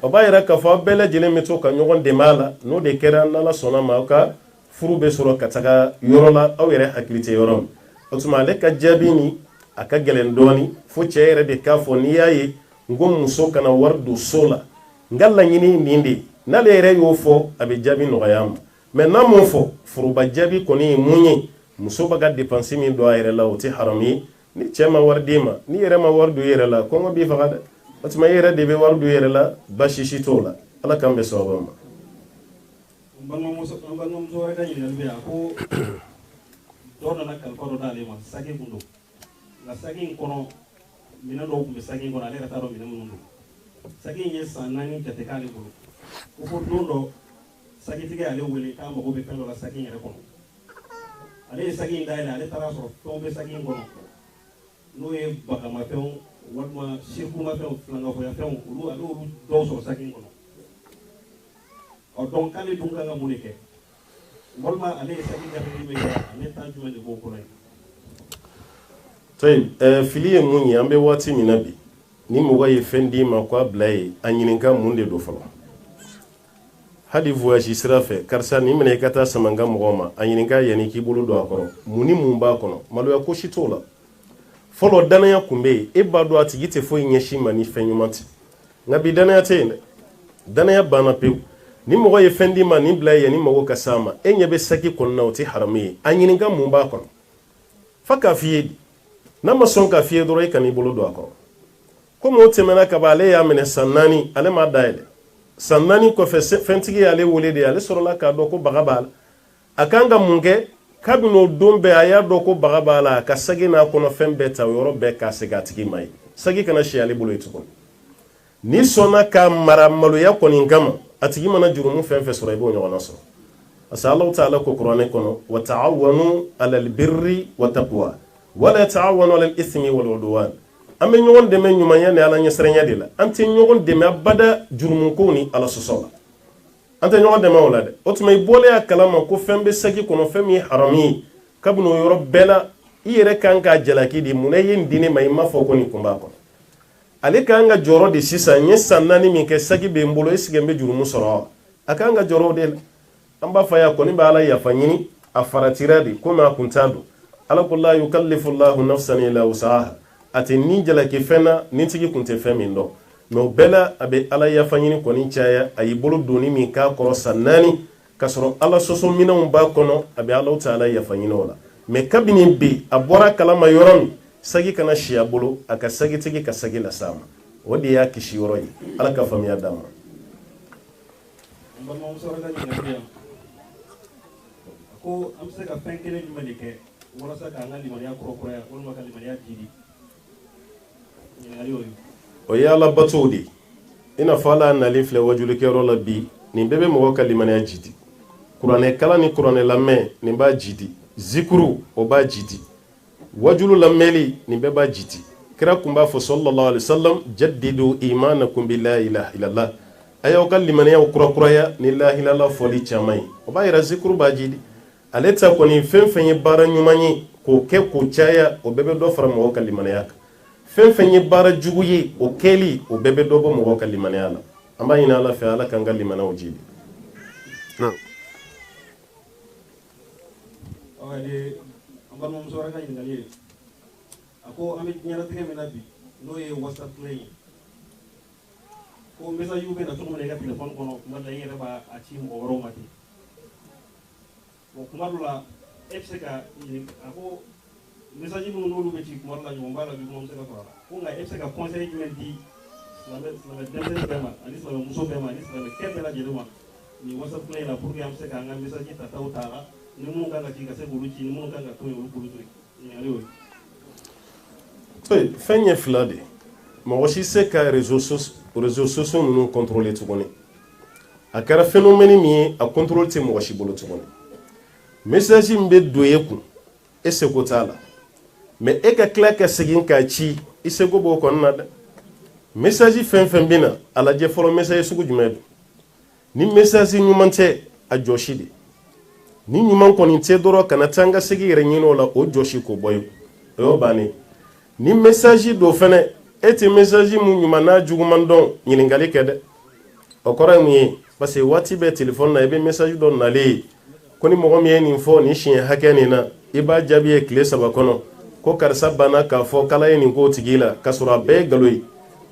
o b'a yira k'a fɔ aw bɛɛ lajɛlen bɛ to ka ɲɔgɔn dɛmɛ a la n'o de kɛra n'Ala sɔnna ma aw ka furu bɛ sɔrɔ ka taga yɔrɔ la aw yɛrɛ hakili tɛ yɔrɔ min o tuma ale ka jaabi ni a ka gɛlɛn dɔɔni fo cɛ yɛrɛ de k'a fɔ n'i y'a ye n ko muso kana wari don so la n ka laɲini nin de n'ale yɛrɛ y'o fɔ a bɛ jaabi nɔgɔya ma mais n'a m'o fɔ furuba jaabi kɔni ye mun ye muso bɛ ka dépense min don a yɛrɛ la o tɛ haramu ye ni cɛ ma wari d'i ma ni yɛrɛ ma wari don i yɛrɛ la kɔngɔ b'i faga dɛ o tuma i yɛrɛ de bɛ wari don i yɛrɛ la baasi si t'o la ala k'an bɛ sababu ma. N balimamuso wɛrɛ ka ɲininkali bɛ yan ko dɔ nana kalifa dɔ d'ale ma saki kun don nka saki in kɔnɔ minɛn dɔw tun bɛ saki in kɔnɔ ale yɛrɛ t'a dɔn minɛn minnu don saki in ye san 4 jate k'ale bolo ko fo don dɔ sakitigi y'ale wele k'a mago bɛ fɛn dɔ la saki in yɛrɛ kɔnɔ ale ye saki in dayɛlɛ ale taara sɔrɔ fɛnw bɛ saki in kɔnɔ n'o ye bagamafɛnw walima sirikumafɛnw filankafɔyafɛnw olu ale olu dɔw sɔrɔ saki in kɔnɔ ɔ donc k'ale dun kan ka mun de kɛ walima ale ye saki gafeli min kɛ ale temps jumɛn de b'o kɔnɔ ye. Fili ye mun ye an bɛ waati min na bi ni mɔgɔ ye fɛn d'i ma k'a bila ye a ɲininka mun de don fɔlɔ hali voyage sira fɛ karisa nin minɛ i ka taa sama n ka mɔgɔw ma a ɲininka yanni k'i bolo don a kɔrɔ mun ni mun b'a kɔnɔ maloya ko si t'o la fɔlɔ danaya kun bɛ yen e b'a dɔn a tigi tɛ foyi ɲɛsin ma ni fɛn ɲuman tɛ nka bi danaya tɛ yen dɛ danaya banna pewu ni mɔgɔ ye fɛn d'i ma nin bila ye yanni mago ka s'a ma e ɲɛ bɛ saki kɔnɔna o tɛ haramu ye a ɲininka mun b'a kɔnɔ fa k'a f'i ye n'a ma sɔn k'a f'i ye dɔrɔn i kan'i bolo don a kɔrɔ komi o tɛmɛna ka ban ale y'a minɛ san 4 ale m'a dayɛlɛ san 4 kɔfɛ fɛntigi y'ale wele de ale sɔrɔla k'a dɔn ko baga b'a la a kan ka mun kɛ kabini o don bɛɛ a y'a dɔn ko baga b'a la a ka sagi n'a kɔnɔ fɛn bɛɛ ta o yɔrɔ bɛɛ k'a segin a tigi ma ye sagi kana si ale bolo ye tuguni ni sɔnna ka mara maloya kɔni kama a tigi mana jurumu fɛn fɛn sɔrɔ i b'o ɲɔgɔnna sɔrɔ parce que Allahu ta'ala ko kuranɛ kɔnɔ wa ta'awanu alal birri wa taqwa wala ta'awanu alal ithmi wal udwan an bɛ ɲɔgɔn dɛmɛ ɲumanya ni ala ɲɛsiranya de la an tɛ ɲɔgɔn dɛmɛ abada jurumu ko ni ala sɔsɔ la anta ɲɔgɔn dɛmɛ o la dɛ o tuma i bɔlen a kalama ko fɛn bɛ sagi kɔnɔ fɛn min ye haramu ye kabini o yɔrɔ bɛɛ la i yɛrɛ kan k'a jalaki de munna i ye nin di ne ma i m'a fɔ ko nin kun b'a kɔnɔ ale kan ka jɔrɔ de sisan n ye san 4 min kɛ sagi bɛ n bolo est ce que n bɛ jurumu sɔrɔ wa a kan ka jɔrɔ o de la an b'a fɔ a kɔni bɛ ala yafa ɲini a faratira de komi a kun t'a don ala ko la yukallifu llahu nafsan illa wusaha a tɛ nin jalaki fɛn na nin tigi kun tɛ fɛn min dɔn mais o bɛɛ la a bɛ ala yafa ɲini kɔni caya a y'i bolo doni min k'a kɔrɔ san 4 ka sɔrɔ ala sɔsɔ minɛnw b'a kɔnɔ a bɛ ala ta ala yafa ɲini o la mais kabini bi a bɔra kalama yɔrɔ min sagi kana si a bolo a ka sagitigi ka sagi las'a ma o de y'a kisi yɔrɔ ye ala ka faamuya d'a ma ko an bɛ se ka fɛn kelen jumɛn de kɛ walasa k'an ka limaniya kɔrɔkuraya walima ka limaniya didi ɲininkali y'o ye o ye ala batow de i n'a fɔ ala nalen filɛ wajulikɛyɔrɔ la bi nin bɛɛ bɛ mɔgɔ ka limaniya jidi kuranɛ kala ni kuranɛ lamɛn nin b'a jidi zikuru o b'a jidi wajulu lamɛnli nin bɛɛ b'a jidi kira kun b'a fɔ sallallahu alaihi wasallam jaddidu imanakum bi la ilaha illallah a y'aw ka limaniyaw kurakuraya ni la ilaha illallah fɔli caman ye o b'a yira zikuru b'a jidi ale ta kɔni fɛn fɛn ye baara ɲuman ye k'o kɛ k'o caya o bɛɛ bɛ dɔ fara mɔgɔ ka limaniya kan fɛn fɛn ye baara jugu ye o kɛli o bɛɛ bɛ dɔ bɔ mɔgɔ ka limaniya la an b'a ɲini ala fɛ ala k'an ka limaniyaw jidi an balimamuso wɛrɛ ka ɲininkali ye a ko an bɛ diɲɛlatigɛ min na bi n'o ye whatsapp ye ko message bɛ na cogo min na i ka téléphone kɔnɔ tuma dɔ la i yɛrɛ b'a ci mɔgɔ wɛrɛw ma ten bon tuma dɔ la e bɛ se ka a ko message minnu n'olu bɛ ci tuma dɔ la ɲɔgɔn b'a la juguman bɛ se ka sɔrɔ a la ko nka e bɛ se ka conseil jumɛn di silamɛ denmisɛnnin bɛɛ ma ani silamɛ muso bɛɛ ma ani silamɛ kɛ bɛɛ lajɛlen ma nin whatsapp in na pour que an bɛ se k'an ka message tataw ta la ni minnu kan ka ci ka se k'olu ci ni minnu kan ka to yen olu k'olu to yen ɲininkali y'o ye. fɛn ye fila de mɔgɔ si se ka réseaux sociaux ninnu contrôler tuguni a kɛra phénomène min ye a contrôle tɛ mɔgɔ si bolo tuguni message min bɛ don e kun e seko t'a la mais e ka tila ka segin k'a ci i seko b'o kɔnɔna na dɛ message fɛn fɛn bɛ na a lajɛ fɔlɔ message sugu jumɛn don ni message ɲuman tɛ a jɔsi de ni ɲuman kɔni tɛ dɔrɔn kana taa n ka segin yɛrɛ ɲini o la o jɔsi k'o bɔ ye o y'o bannen ni message do fɛnɛ e tɛ message mun ɲuman n'a juguman dɔn ɲininkali kɛ dɛ o kɔrɔ ye mun ye parce que waati bɛɛ téléphone na i bɛ message dɔ nalen ye ko ni mɔgɔ min ye nin fɔ nin siɲɛ hakɛ nin na i b'a jaabi ye tile 3 kɔnɔ ko karisa banna k'a fɔ k'ala ye nin k'o tigi la k'a sɔrɔ a bɛɛ ye nkalon ye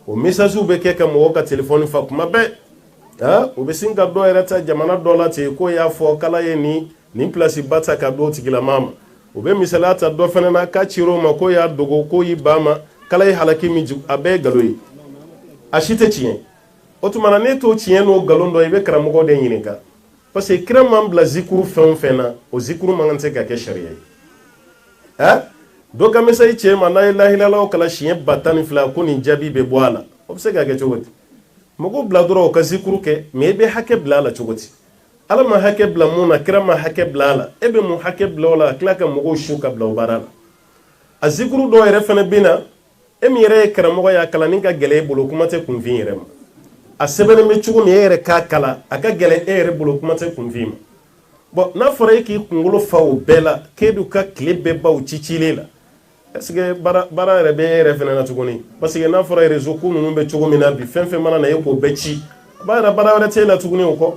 o message bɛ kɛ ka mɔgɔ ka téléphone fa kuma bɛɛ o bɛ sin ka dɔ yɛrɛ ta jamana dɔ la ten ko y'a fɔ k'ala ye nin place ba ta ka d'o tigilama ma o bɛ misaliya ta dɔ fɛnɛ na k'a cir'o ma ko y'a dogo ko y'i ba ma k'ala ye halaki min jigin a bɛɛ ye nkalon ye a si tɛ tiɲɛ o tuma na ne t'o tiɲɛ n'o nkalon dɔ i bɛ karamɔgɔ de ɲininka parce que kira man bila zikuru fɛn o fɛn na o zikuru man kan tɛ ka kɛ sariya ye dɔ ka message cɛ ma n'a ye la ilaha illallah kala siɲɛ 12 ko nin jaabi bɛ bɔ a la o bɛ se ka kɛ cogo di mɔgɔw bila dɔrɔn o ka zikuru kɛ mais i bɛ hakɛ bila a la cogo di ala ma hakɛ bila mun na kira ma hakɛ bila a la e bɛ mun hakɛ bila o la ka tila ka mɔgɔw su ka bila o baara la a zikuru dɔw yɛrɛ fɛnɛ bɛ na e min yɛrɛ ye karamɔgɔ ye a kalanni ka gɛlɛn e bolo kuma tɛ kunfin yɛrɛ ma a sɛbɛnnen bɛ cogo min e yɛrɛ k'a kala a ka gɛlɛn e yɛrɛ bolo kuma tɛ kunfin ma bon n'a fɔra e k'i kunkolo fa o bɛɛ la k'e bɛ ka tile bɛɛ ban o cicilen la est ce que baara yɛrɛ bɛ e yɛrɛ fɛnɛ na tuguni parce que n'a fɔra réseau ko ninnu bɛ cogo min na bi fɛn fɛn mana na e k'o bɛɛ ci a b'a yɛrɛ baara wɛrɛ t'e la tuguni o kɔ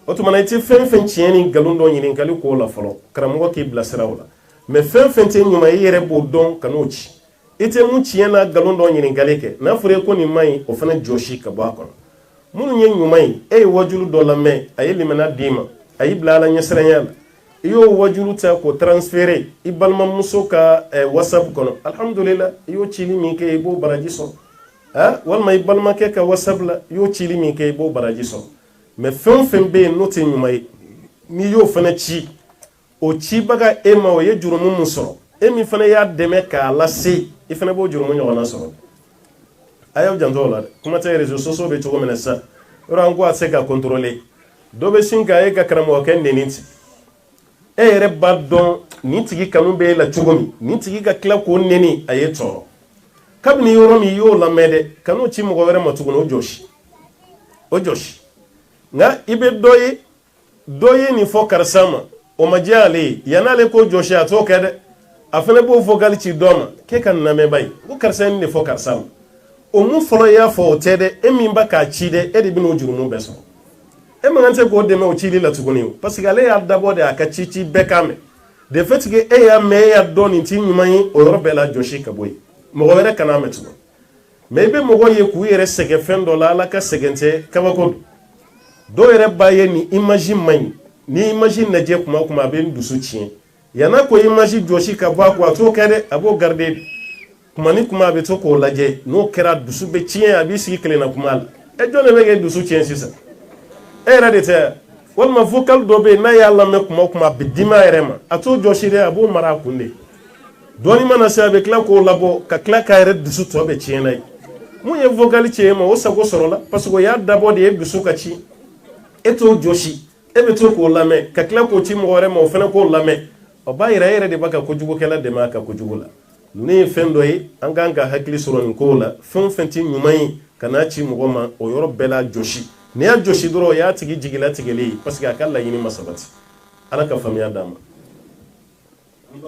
o tuma na i tɛ fɛn fɛn tiɲɛ ni nkalon dɔ ɲininkali k'o la fɔlɔ karamɔgɔ k'i bilasira o la mais fɛn fɛn tɛ ɲuman i yɛrɛ b'o dɔn ka n'o ci i tɛ mun tiɲɛ n'a nkalon dɔ ɲininkali kɛ n'a fɔra e ko nin man ɲi o fana jɔsi ka bɔ a kɔnɔ minnu ye ɲuman ye e ye wajulu dɔ lamɛn a ye limana d'i ma a y'i bila ala ɲɛsiranya la i y'o wajulu ta k'o transférer i balimamuso ka whatsapp kɔnɔ alhamdulillah i y'o cili min kɛ i b'o baraji sɔrɔ walima i balimakɛ ka whatsapp la i y'o cili min kɛ i b'o baraji sɔrɔ mais fɛn o fɛn bɛ yen n'o tɛ ɲuman ye n'i y'o fana ci o cibaga e ma o ye jurumu mun sɔrɔ e min fana y'a dɛmɛ k'a lase i fana b'o jurumu ɲɔgɔnna sɔrɔ a y'aw janto o la dɛ kuma tɛ réseaux sociaux bɛ cogo min na sisan yɔrɔ an ko a tɛ se ka contrôler dɔ bɛ sin ka e ka karamɔgɔkɛ nɛni ten e yɛrɛ b'a dɔn nin tigi kanu bɛ e la cogo min nin tigi ka tila k'o nɛni a ye tɔɔrɔ kabini yɔrɔ min i y'o lamɛn dɛ kan'o ci mɔgɔ wɛrɛ ma tuguni o jɔsi nga ibe doye ni fo karsama o majale yanale ko joshi ato kede afene bo vogal ci doma ke kan na me bay ko karsan ni fo karsama o mu folo ya fo tede e min ba ka ci de e de bino juru mu beso e mangante ko de me o ci li la tuguni parce que ale ya dabo de aka ci bekame de fait que e ya me ya doni ti nyumai o robela joshi ka boy mo were kana metu mais be mo ye ku yere sege fendo la la ka segente kabako do yere baye ni imagine man ni imagine na je kuma be ndusu cin yana ko imagine joshi ka ba ko to kede abo garde kuma ni kuma be to ko laje no kera dusu be cin abi sigi kele na kuma e jone be ge dusu cin sisa e ra de te wal ma vocal do be na yalla me kuma be dima erema ato joshi de abo mara kunde doni mana sabe kla ko labo ka kla ka yere dusu to be cin nay mu ye vocal cin ma o sago sorola parce que ya dabo de dusu ka ci eto joshi ebe to ko lame ka kila ko ci mo ma o fena ko lame o ba yere de baka ko jugo kala de ma ka ko jugo la ni fendo yi an ganga hakili suron ko la fenti nyumai kana ci mo ma o yoro bela joshi ne ya joshi doro ya tigi jigila tigeli parce que akalla yini masabati ala ka famiya dama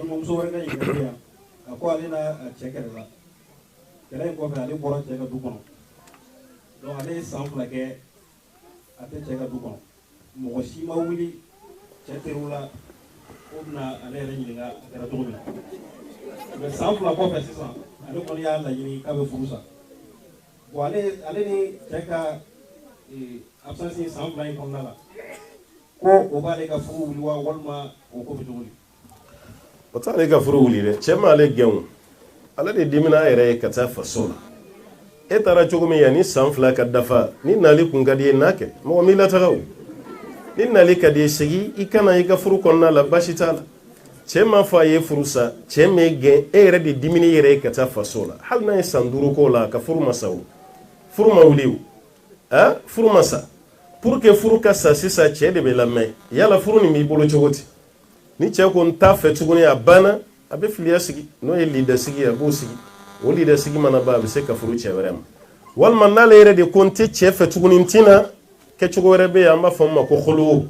mom so wala yi ya ko alina chekere la kala ko fa ali boro cheka du kono do ale sample ke ate cheka du kono mo si ma wuli cheterula obna ale re nyinga akara to mina be sample ko fa sisa ale ko ya la yini ka be furusa bo ale ni cheka absence ni sample ay ko nala ko o ba le ka furu wuli wa walma o ko bituli o ta le ka furu wuli de chema ale gewu ala de dimina ere ka ta fasola e tara chogumi yani samfla ka dafa ni nali kungadi nake mo mi la tagaw ni nali ka de sigi ikana yi ka furu konna la bashitala chema fa ye furusa cheme ge ere de dimini ere ka ta fasola hal na sanduru ko la ka furu masaw furu mawliu furu masa pour que furu ka sa sisa che de belame yala furu ni mi bolo chogoti ni che ko nta fe tuguni abana abe filia sigi no e leader sigi abo sigi o leader sigi mana ba be se ka furu che werem wal man na le de konti che fe tuguni ntina ke chugo werebe amba fama ko khulu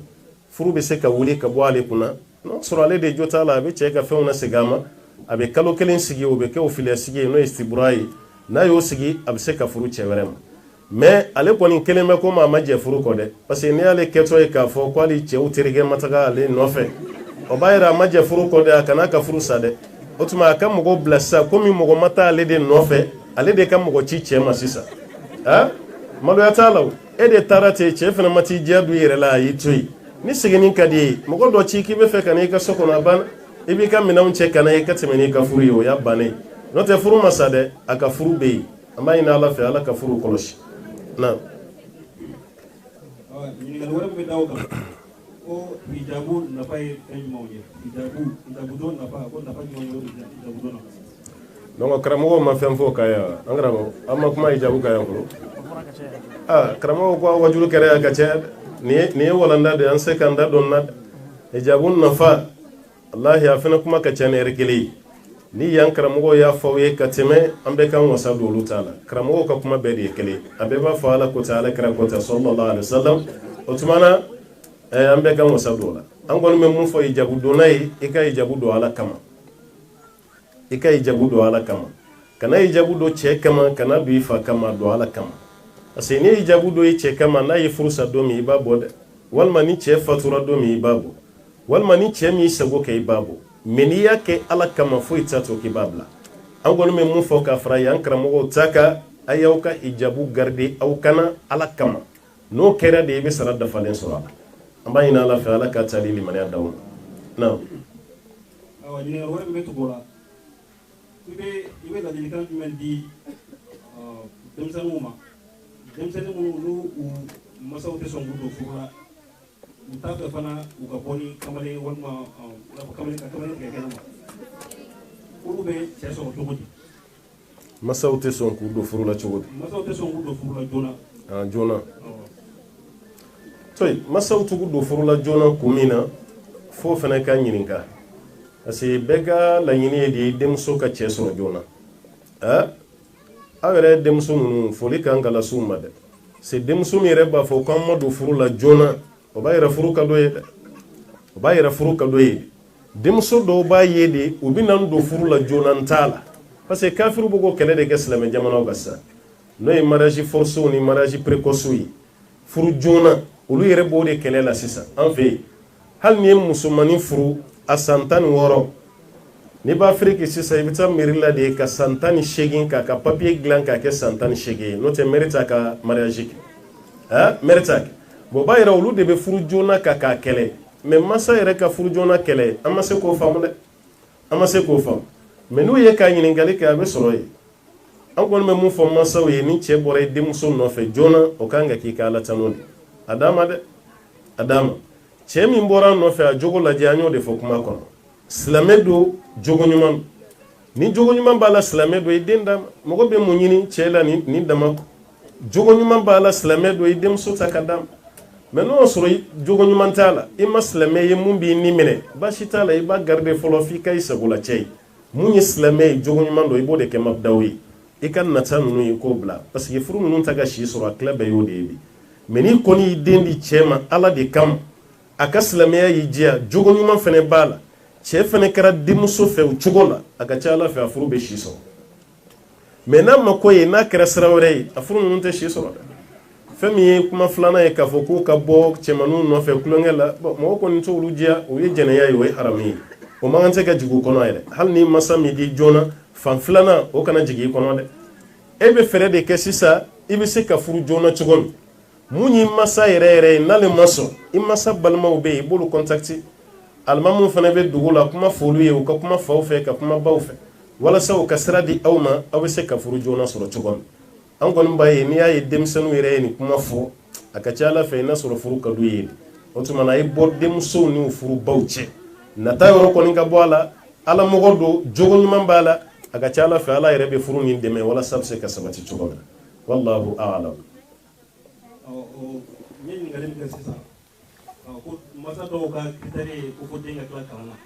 furu be se ka wuli ka bo ale kuna no sura ale de jota la be che ka fe una sigama abe kalo kelen sigi o be ke o filia sigi no istibrai na yo sigi abe se ka furu che werem mais ale koni kelen me ko ma je furu ko de parce que ni ale keto e ka fo ko ali che o terige mataga ale no fe o bayira maje furu ko de akana ka furu sade otuma aka mogo blassa komi mogo mata ale de nofe ale de ka mogo ci chema sisa malo ya talaw e de tarate che fena mati jadu yere la yitui ni sigini kadi mogo do ci ki be fe kan e ka soko na ban e bi ka mina unche kana e ka temeni ka furu yo ya bane no te furu masade aka furu be amma ina ala fe ala ka furu koloshi na ni ngal wara be dawo o hijabu na fay en mawje hijabu do na fa ko na fa nyonyo hijabu do na donc karamo ma fem fo kaya angramo amma kuma hijabu kaya ko karamo ko wajulu kare ka che ni wala ndade an sekanda don nad hijabu na fa allah ya fina kuma ka che ne rekeli ni yan karamo ya fawe ka teme ambe kan wasa dolu tala karamo ka kuma be de kele abe ba fa ala ko taala kara ko ta sallallahu alaihi wasallam otumana ambe kan wasa dola an gon men mun fo hijabu do nay e kay hijabu do ala kama kana hijabu do che kama kana bi fa kama do ala kama aseni hijabu do che kama na yi fursa do mi babo wal mani che fatura do mi babo wal mani che mi sago kay babo meni yake ala kama fo itato ki babla an gon men mun fo ka fra yan kramo taka ayauka hijabu garde au kana ala kama no kera de be sara da falen sura amba ina ala fa ala ka talili man ya dawo na ni wara me to gola ibe la dilikan men di demsanu mu masawte son gudo fura utaka fana ukaponi kamale walma kamale ke kenama urube cheso togodi masawte son gudo fura chogodi masawte son gudo fura jona jona toy masawtu gudo fura jona kumina fo fana ka nyininka asi bega la nyini di demso ka cheso jona awere demso nu foli kan gala summa de c'est denmuso min yɛrɛ b'a fɔ ko an ma don furu la joona o b'a yɛrɛ furu ka dɔ ye dɛ o b'a yɛrɛ furu ka dɔ ye denmuso dɔw b'a ye de u bɛ na don furu la joona n t'a la parce que kafiru bɛ k'o kɛlɛ de kɛ silamɛ jamanaw kan sisan n'o ye mariage forcé ni mariage précoce ye furu joona olu yɛrɛ b'o de kɛlɛ la sisan an fɛ yen hali ni ye musomanin furu a san 16 n'i b'a Afiriki sisan i bɛ taa mairie la de ka san 18 k'a ka papier dilan k'a kɛ san 18 ye n'o tɛ mairie t'a ka mariage kɛ mairie t'a kɛ bon o b'a yira olu de bɛ furu joona k'a kɛlɛ mais masa yɛrɛ ka furu joona kɛlɛ an ma se k'o faamu dɛ an ma se k'o faamu mais n'u ye ka ɲininkali kɛ a bɛ sɔrɔ yen an kɔni bɛ mun fɔ masaw ye ni cɛ bɔra i denmuso nɔfɛ joona o kan ka k'i ka ala tano de a d'a ma dɛ a d'a ma cɛ min bɔra an nɔfɛ a jogo lajɛ an y'o de fɔ kuma kɔnɔ silamɛ don jogo ɲuman ni jogo ɲuman b'a la silamɛ don i den d'a ma mɔgɔ bɛ mun ɲini cɛ la ni dama jogo ɲuman b'a la silamɛ don i denmuso ta ka d'a ma mais n'o y'a sɔrɔ jogo ɲuman t'a la i ma silamɛ ye mun b'i ni minɛ baasi t'a la i b'a garder fɔlɔ f'i ka i sagola cɛ ye mun ye silamɛ ye jogo ɲuman don i b'o de kɛ mabdaw ye i ka nata ninnu ye k'o bila parce que furu ninnu ta ka si sɔrɔ a tila bɛɛ y'o de ye bi mais n'i kɔni y'i den di cɛ ma ala de kama a ka silamɛya y'i diya jogo ɲuman fɛnɛ b'a la cɛ fɛnɛ kɛra denmuso fɛ o cogo la a ka ca ala fɛ a furu bɛ si sɔrɔ mais n'a ma ko ye n'a kɛra sira wɛrɛ ye a furu ninnu tɛ si sɔrɔ dɛ fɛn min ye kuma filanan ye k'a fɔ k'u ka bɔ cɛmaninw nɔfɛ kulonkɛ la bon mɔgɔ kɔni t'olu diya o ye jɛnɛya ye o ye haramu ye o man kan tɛ ka jigin u kɔnɔ yɛrɛ hali ni masa min di joona fan filanan o kana jigin i kɔnɔ dɛ e bɛ fɛɛrɛ de kɛ sisan i bɛ se ka furu joona cogo min mun y'i masa yɛrɛ yɛrɛ ye n'ale ma sɔn i masa balimaw bɛ yen i b'olu contacter alimamuw fana bɛ dugu la kuma fɔ olu ye u ka kuma faw fɛ ka kuma baw fɛ walasa u ka sira di aw ma aw bɛ se ka furu joona sɔrɔ cogo min an kɔni b'a ye n'i y'a ye denmisɛnninw yɛrɛ ye nin kuma fɔ a ka ca ala fɛ i n'a sɔrɔ furu ka d'u ye o tuma na a ye bɔ denmusow ni furu baw cɛ nata yɔrɔ kɔni ka bɔ a la ala mɔgɔ don jogo ɲuman b'a la a ka ca ala fɛ ala yɛrɛ bɛ furu nin dɛmɛ walasa a bɛ se ka sabati cogo min na wallahu a'lam. N ye ɲininkali min kɛ sisan ko masa dɔw ka critère ye ko fo den ka tila kalan na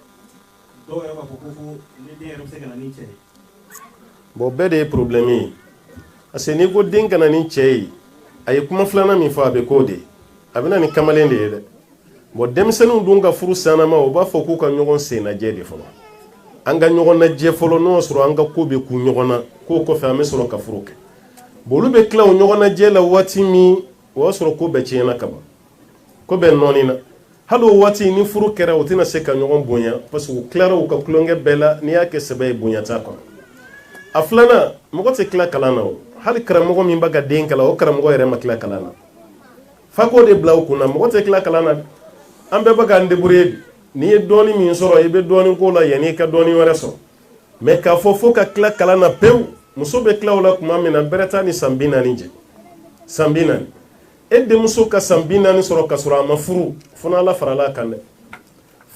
dɔw yɛrɛ b'a fɔ ko fo ni den yɛrɛ bɛ se ka na ni cɛ ye. bon bɛɛ de ye problème ye parce que n'i ko den ka na ni cɛ ye a ye kuma filanan min fɔ a bɛ k'o de ye a bɛ na ni kamalen de ye dɛ bon denmisɛnninw dun ka furu sannama o b'a fɔ k'u ka ɲɔgɔn sen lajɛ de fɔlɔ an ka ɲɔgɔn lajɛ fɔlɔ n'o y'a sɔrɔ an ka ko bɛ ku ɲɔgɔn na k'o kɔfɛ an bɛ sɔrɔ ka furu kɛ bon olu bɛ tila o ɲɔgɔn lajɛ la waati min o y'a sɔrɔ ko bɛɛ tiɲɛna ka ban ko bɛɛ nɔɔni na hali o waati ni furu kɛra o tɛna se ka ɲɔgɔn bonya parce que u tilara u ka tulonkɛ bɛɛ la n'i y'a kɛ sɛbɛ ye bonya t'a kɔnɔ a filanan mɔgɔ tɛ tila kalan na o hali karamɔgɔ min b'a ka den kalan o karamɔgɔ yɛrɛ ma tila kalan na f'a k'o de bila u kunna mɔgɔ tɛ tila kalan na an bɛɛ bɛ k'an débrouiller n'i ye dɔɔni min sɔrɔ i bɛ dɔɔni k'o la yanni i ka dɔɔni wɛrɛ sɔrɔ mais k'a fɔ fo ka tila kalan na pewu muso bɛ tila o la tuma min na bɛrɛ t'a ni san 40 cɛ san 40 e denmuso ka san 40 sɔrɔ ka sɔrɔ a ma furu fo n'ala farala a kan dɛ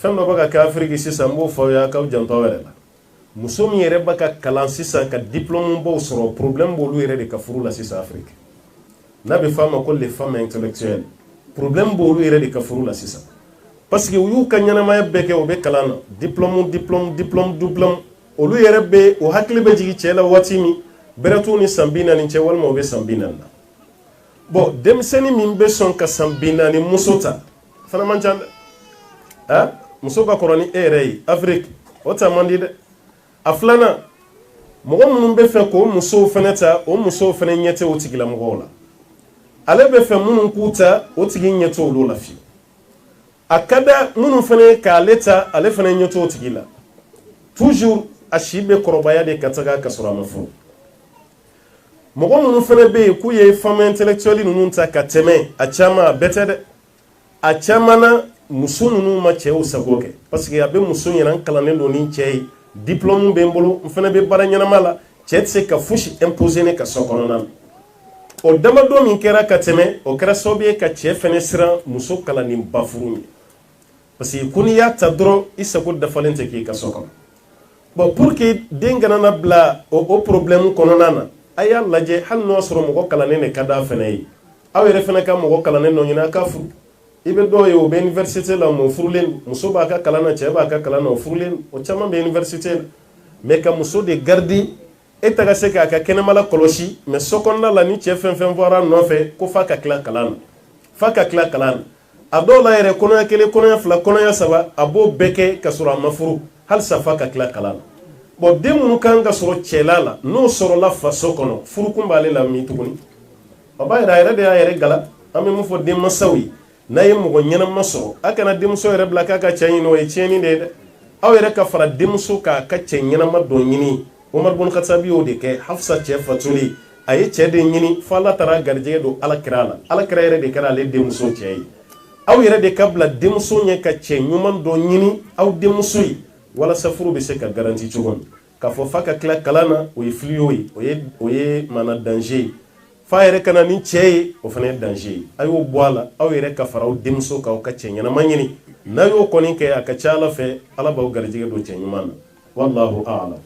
fɛn dɔ bɛ ka kɛ Afiriki sisan n b'o fɔ aw ye a k'aw janto aw yɛrɛ la muso min yɛrɛ bɛ ka kalan sisan ka diplôme baw sɔrɔ problème b'olu yɛrɛ de ka furu la sisan Afiriki n'a bɛ fɔ a ma ko les femmes intellectuelles problème b'olu yɛrɛ de ka furu la sisan parce que u y'u ka ɲɛnamaya bɛɛ kɛ u bɛ kalan na diplôme olu yɛrɛ bɛ o hakili bɛ jigin cɛ la waati min bɛrɛ t'u ni san 40 cɛ walima u bɛ san 40 na bon denmisɛnnin min bɛ sɔn ka san 40 muso ta fana man ca dɛ muso ka kɔrɔ ni e yɛrɛ ye Afiriki o ta man di dɛ a filanan mɔgɔ minnu bɛ fɛ k'o musow fana ta o musow fana ɲɛ tɛ o tigilamɔgɔw la ale bɛ fɛ minnu k'u ta o tigi ɲɛ tɛ olu la fiyewu a ka da minnu fana ye k'ale ta ale fana ɲɛ tɛ o tigi la toujours a si bɛ kɔrɔbaya de ka taga ka sɔrɔ a ma furu mɔgɔ minnu fana bɛ yen k'u ye femme intellectuelle ninnu ta ka tɛmɛ a caman a bɛɛ tɛ dɛ a caman na muso ninnu ma cɛw sago kɛ parce que a bɛ muso ɲɛna n kalannen don ni cɛ ye diplôme bɛ n bolo n fana bɛ baara ɲɛnama la cɛ tɛ se ka fosi imposer ne ka so kɔnɔna na o damadɔ min kɛra ka tɛmɛ o kɛra sababu ye ka cɛ fana siran muso kalanni ba furu ɲɛ parce que ko n'i y'a ta dɔrɔn i sago dafalen tɛ k'i ka so kɔnɔ bon pour que den kana na bila o problème kɔnɔna na a y'a lajɛ hali n'o sɔrɔ mɔgɔ kalannen de ka d'a fana ye aw yɛrɛ fana ka mɔgɔ kalannen dɔ ɲini a ka furu i bɛ dɔw ye o bɛ université la o furulen muso b'a ka kalan na cɛ b'a ka kalan na o furulen o caman bɛ université la mais ka muso de garder e taga se k'a ka kɛnɛmala kɔlɔsi mais sokɔnɔna la ni cɛ fɛn fɛn fɔra nɔfɛ ko f'a ka tila kalan na f'a ka tila kalan na a dɔw la yɛrɛ kɔnɔya kelen kɔnɔya fila kɔnɔya saba a b'o bɛɛ kɛ ka sɔrɔ a ma furu halisa f'a ka tila kalan na bon den minnu kan ka sɔrɔ cɛla la n'o sɔrɔla faso kɔnɔ furukun b'ale la min tuguni a b'a yɛrɛ a yɛrɛ de y'a yɛrɛ gala an bɛ mun fɔ denmansaw ye n'a ye mɔgɔ ɲɛnama sɔrɔ a kana denmuso yɛrɛ bila k'a ka cɛ ɲini o ye tiɲɛni de ye dɛ aw yɛrɛ ka fara denmuso k'a ka cɛ ɲɛnama dɔ ɲini Umar bin Khattabi y'o de kɛ Hafsa cɛ fatuli a ye cɛ de ɲini fo Ala taara garijɛgɛ don Alakira la Alakira yɛrɛ de kɛra ale denmuso cɛ ye aw yɛrɛ de ka bila denmuso ɲɛ ka cɛ ɲuman dɔ ɲini aw denmuso ye walasa furu bɛ se ka garanti cogo min k'a fɔ f'a ka tila kalan na o ye filiyo ye o ye maana danger ye f'a yɛrɛ ka na ni cɛ ye o fana ye danger ye a y'o bɔ a la aw yɛrɛ ka fara aw denmuso k'aw ka cɛ ɲɛnama ɲini n'a y'o kɔni kɛ a ka ca Ala fɛ Ala b'aw garijɛgɛ don cɛ ɲuman na wallahu a'lam.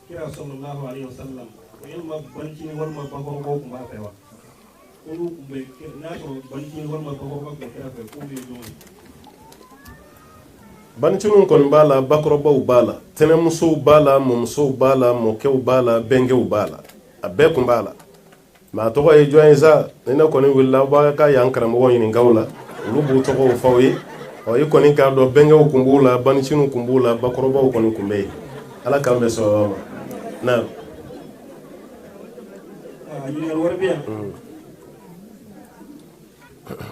Kira sallallahu alaihi wasallam yalma banci warma bagorgo kuma fa wa ulu be na so banci warma bagorgo ko kira fa ko be don banci nun kon bala bakorobaw bala tenemuso bala momso bala mokew bala bengew bala abe kun bala ma to ko e joinza nena kon willa ba ka yankara mo yin ngawla ulu bu to ko fawi o yi kon ka do bengew kumbula banci nun kumbula bakorobaw kon kumbe ala kambe so na yingal warbiya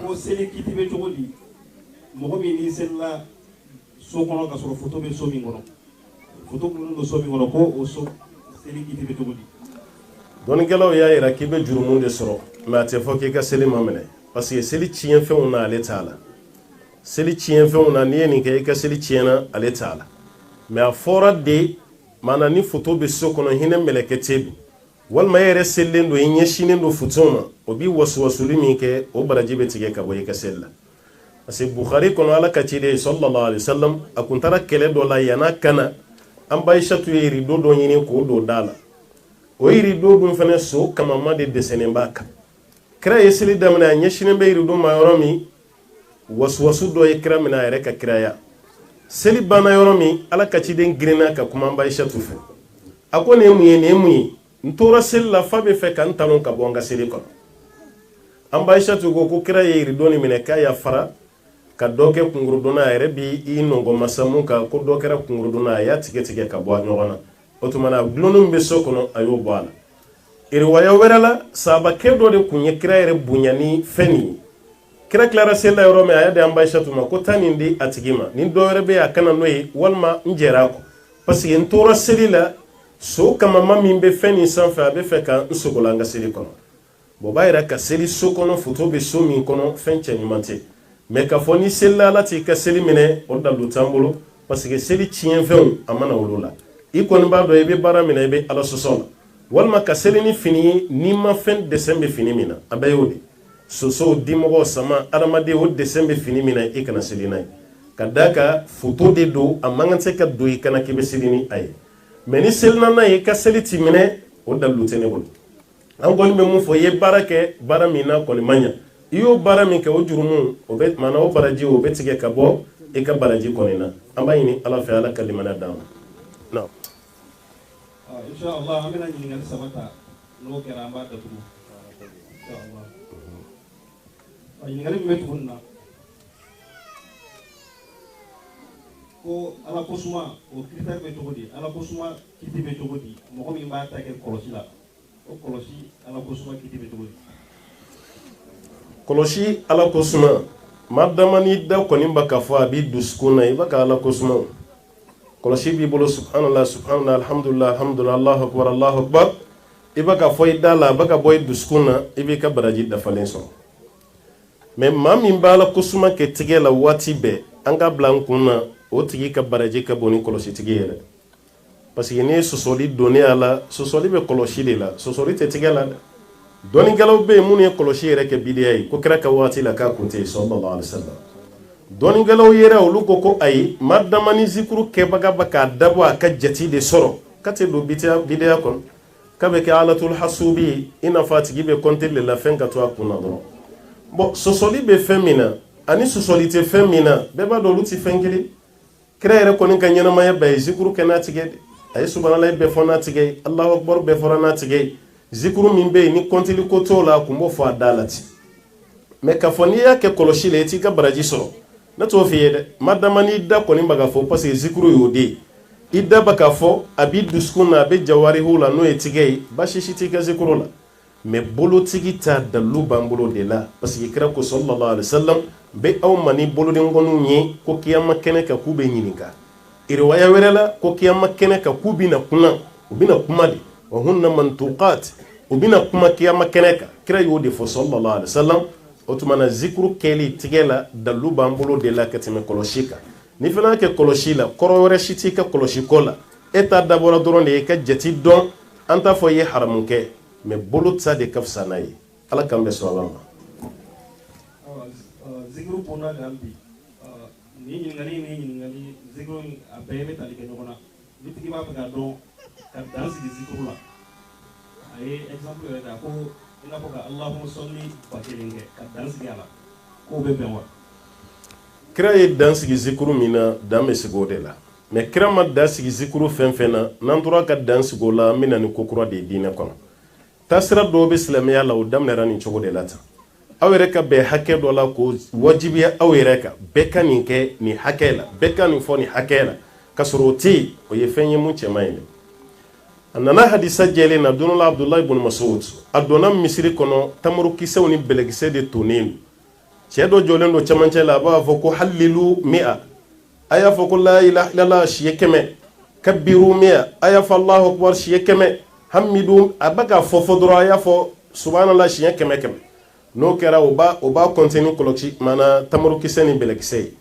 ko seli kitibe togodi mogo mi ni sella so kono ka soro photo be so mi ngono photo ko so mi ngono ko o so seli kitibe togodi don gelaw ya ira kibe jurumun de soro ma te foke ka seli mamene parce que seli cien fe on ale taala seli cien fe on ani ni ka seli ciena ale taala mais a fora de mana ni photo be so kono hinen meleke tebi walma yere sellen do yin shinin do futuma obi waswasuli mi ke o baraji be tige ka boye ka sella ase bukhari kono ala ka cide sallallahu alaihi wasallam akuntara kele do la yana kana an baishatu yiri do do yini ko do dala o yiri do dum fane so kama ma de desene mbaka kra yesili damna yin shinin be yiri do ma yoromi waswasu do yekra mina yere ka kiraya seli bana yoromi ala ka cide grina ka kuma baishatu fe akone muye ntora sella fabe fe kan talon ka bonga seli ko ambaisha tu go ko kira yiri doni mine kaya fara ka doke kunguru dona yere bi i nongo masamu ka ko dokera kunguru dona ya tige ka bo nyogona otumana glonum be sokono ayo bala irwaya werala saba kedo de kunye kira yere bunyani feni kira klara sella yoro me ayade ambaisha tu ma ko tanindi atigima nin do yere be akana noyi walma njera ko parce que ntora seli la so kama mami be feni sanfɛ a be fɛ ka nsogola an ka seli kɔnɔ bɔn b'a yɛrɛ ka seli so kɔnɔ foto be so min kɔnɔ fɛn cɛ ɲuman tɛ mɛ ka fɔ ni selila ala t'i ka seli minɛ o dalu t'an bolo parce que seli tiɲɛ fɛnw a mana olu la i kɔni b'a dɔn i be baara minɛ i be ala sɔsɔ la walima ka seli ni fini ye n'i ma fɛn dɛsɛn be fini min na a bɛɛ y'o de sosow dimɔgɔw sama adamaden o dɛsɛn be fini min na i kana seli n'a ye ka da ka foto de don a man kan tɛ ka don i kana k'i be seli ni a ye mais ni selina na ye ka seli ti minɛ o dalu tɛ ne bolo an kɔni bɛ mun fɔ i ye baara kɛ baara min na kɔni man ɲa i y'o baara min kɛ o jurumu o bɛ maana o baraji o bɛ tigɛ ka bɔ i ka baraji kɔni na an b'a ɲini ala fɛ ala ka limaniya d'an ma. Inshallah an bɛna ɲininkali saba ta n'o kɛra an b'a datugu inshallah ɲininkali min bɛ tuguni na ko ala ko suma o critère be cogo di ala ko suma kiti be cogo di mɔgɔ min b'a ta kɛ kɔlɔsi la o kɔlɔsi ala ko suma kiti be cogo di kɔlɔsi ala ko suma madama ni da kɔni ba ka fɔ a b'i dusukun na i b'a ka ala ko suma kɔlɔsi b'i bolo subhanallah subhanallah alhamdulillah alhamdulillah allahu akbar i b'a ka fɔ i da la a b'a ka bɔ i dusukun na i b'i ka baraji dafalen sɔrɔ mais maa min b'a ala ko suma kɛ tigɛ la waati bɛɛ an ka bila an kun na o tigi ka baraji ka bon ni kɔlɔsi tigi yɛrɛ parce que ni sɔsɔli donnen a la sɔsɔli bɛ kɔlɔsi de la sɔsɔli tɛ tigɛ la dɛ dɔnnikɛlaw bɛ yen minnu ye kɔlɔsi yɛrɛ kɛ bidiya ye ko kira ka waati la k'a kun tɛ yen sallallahu alaihi wasallam dɔnnikɛlaw yɛrɛ olu ko ko ayi ma dama ni zikuru kɛbaga ba k'a dabɔ a ka jate de sɔrɔ ka tɛ don bidiya kɔnɔ k'a bɛ kɛ alatul hasubi i n'a fɔ a tigi bɛ kɔnte de la fɛn ka to a kun na dɔrɔn bon sɔsɔli bɛ fɛn min na ani sɔsɔli tɛ fɛn min na bɛɛ b'a dɔn olu tɛ fɛn kelen kira yɛrɛ kɔni ka ɲɛnamaya bɛɛ ye zikuru kɛ n'a tigɛ de a ye subhanalahi bɛɛ fɔ n'a tigɛ ye allahu akbar bɛɛ fɔra n'a tigɛ ye zikuru min bɛ yen ni kɔntili ko t'o la a kun b'o fɔ a da la ten mɛ k'a fɔ n'i y'a kɛ kɔlɔsi la i t'i ka baraji sɔrɔ ne t'o f'i ye dɛ madama n'i da kɔni bɛ ka fɔ parce que zikuru y'o de ye i da bɛ ka fɔ a b'i dusukun na a bɛ jawarihu la n'o ye tigɛ ye baasi si t'i ka zikuru la mɛ bolotigi ta dalilu b'an bolo de la parce que kira ko sallallahu alaihi wasallam bɛ aw ma ni bolodenkɔniw ye ko kiyama kɛnɛ kan k'u bɛ ɲininka riwaya wɛrɛ la ko kiyama kɛnɛ kan k'u bɛna kuma u bɛna kuma de wa hunna mantuqat u bɛna kuma kiyama kɛnɛ kan kira y'o de fɔ sallallahu alaihi wasallam o tuma na zikuru kɛli tigɛ la dalilu b'an bolo de la ka tɛmɛ kɔlɔsi kan ni fana y'a kɛ kɔlɔsi la kɔrɔ wɛrɛ si t'i ka kɔlɔsi ko la e ta dabɔra dɔrɔn de ye ka jate dɔn an t'a fɔ i ye haramu kɛ mɛ bolo ta de ka fisa n'a ye ala k'an bɛ sɔn ala ma zikuru kɔnɔna kan bi ni ɲininkali zikuru a bɛɛ bɛ tali kɛ ɲɔgɔn na ni tigi b'a fɛ ka dɔn ka dan sigi zikuru la a ye exemple yɛrɛ ta ko i n'a fɔ ka allahumma salli ba kelen kɛ ka dan sigi a la k'o bɛ bɛn wa kira ye dan sigi zikuru min na dan bɛ sigi o de la mɛ kira ma dan sigi zikuru fɛn fɛn na n'an tora ka dan sigi o la an bɛ na ni ko kura de ye diinɛ kɔnɔ taasira dɔw bɛ silamɛya la o daminɛra nin cogo de la tan aw yɛrɛ ka bɛn hakɛ dɔ la ko wajibiya aw yɛrɛ kan bɛɛ ka nin kɛ nin hakɛ la bɛɛ ka nin fɔ nin hakɛ la ka sɔrɔ o tɛ yen o ye fɛn ye mun cɛ man ɲi dɛ a nana hadisa jɛlen na don dɔ la abudulayi ibn mas'ud a donna misiri kɔnɔ tamurukisɛw ni bɛlɛkisɛ de tonnen don cɛ dɔ jɔlen don cɛmancɛ la a b'a fɔ ko halilu mi'a a y'a fɔ ko la ilaha illallah siɲɛ 100 kabiru mi'a a y'a fɔ allahu akbar siɲɛ 100 hamidu a bɛ ka fɔ dɔrɔn a y'a fɔ subhanallah siɲɛ 100 n'o kɛra o b'a kɔntini kɔlɔsi mana tamurukisɛ ni bɛlɛkisɛ ye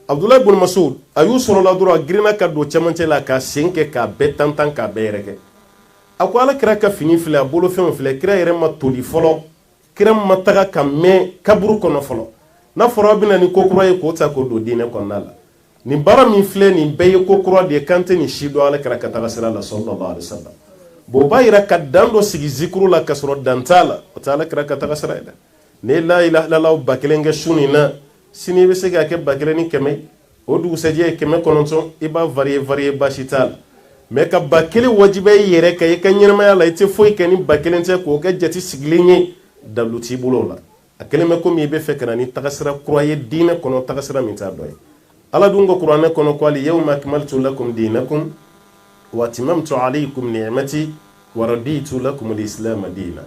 abudulayi ibn mas'ud a y'u sɔrɔla dɔrɔn a girinna ka don cɛmancɛ la ka sen kɛ k'a bɛɛ tantan k'a bɛɛ yɛrɛkɛ a ko ala kira ka fini filɛ a bolofɛnw filɛ kira yɛrɛ ma toli fɔlɔ kira ma taga ka mɛn kaburu kɔnɔ fɔlɔ n'a fɔra aw bɛna ni ko kura ye k'o ta k'o don diinɛ kɔnɔna la nin baara min filɛ nin bɛɛ ye ko kura de ye kan tɛ nin si dɔn ala kira ka taga sira la sallallahu alaihi wasallam bon o b'a yira ka dan dɔ sigi zikuru la ka sɔrɔ dan t'a la o tɛ ala kira ka taga sira ye dɛ ne la ilaha illallah ba kelen kɛ su nin na sini i bɛ se k'a kɛ 1000 o dugusɛjɛ ye 900 i b'a varier baasi t'a la mɛ ka 1000 wajibiya i yɛrɛ kan i ka ɲɛnamaya la i tɛ foyi kɛ ni 1000 tɛ k'o kɛ jate sigilen ye dalu t'i bolo o la a kelen bɛ komi i bɛ fɛ ka na ni tagasira kura ye diinɛ kɔnɔ tagasira min t'a dɔ ye ala dun ka kuranɛ kɔnɔ ko al yawma akmaltu lakum dinakum wa atmamtu alaykum ni'mati wa raditu lakum al-islam diina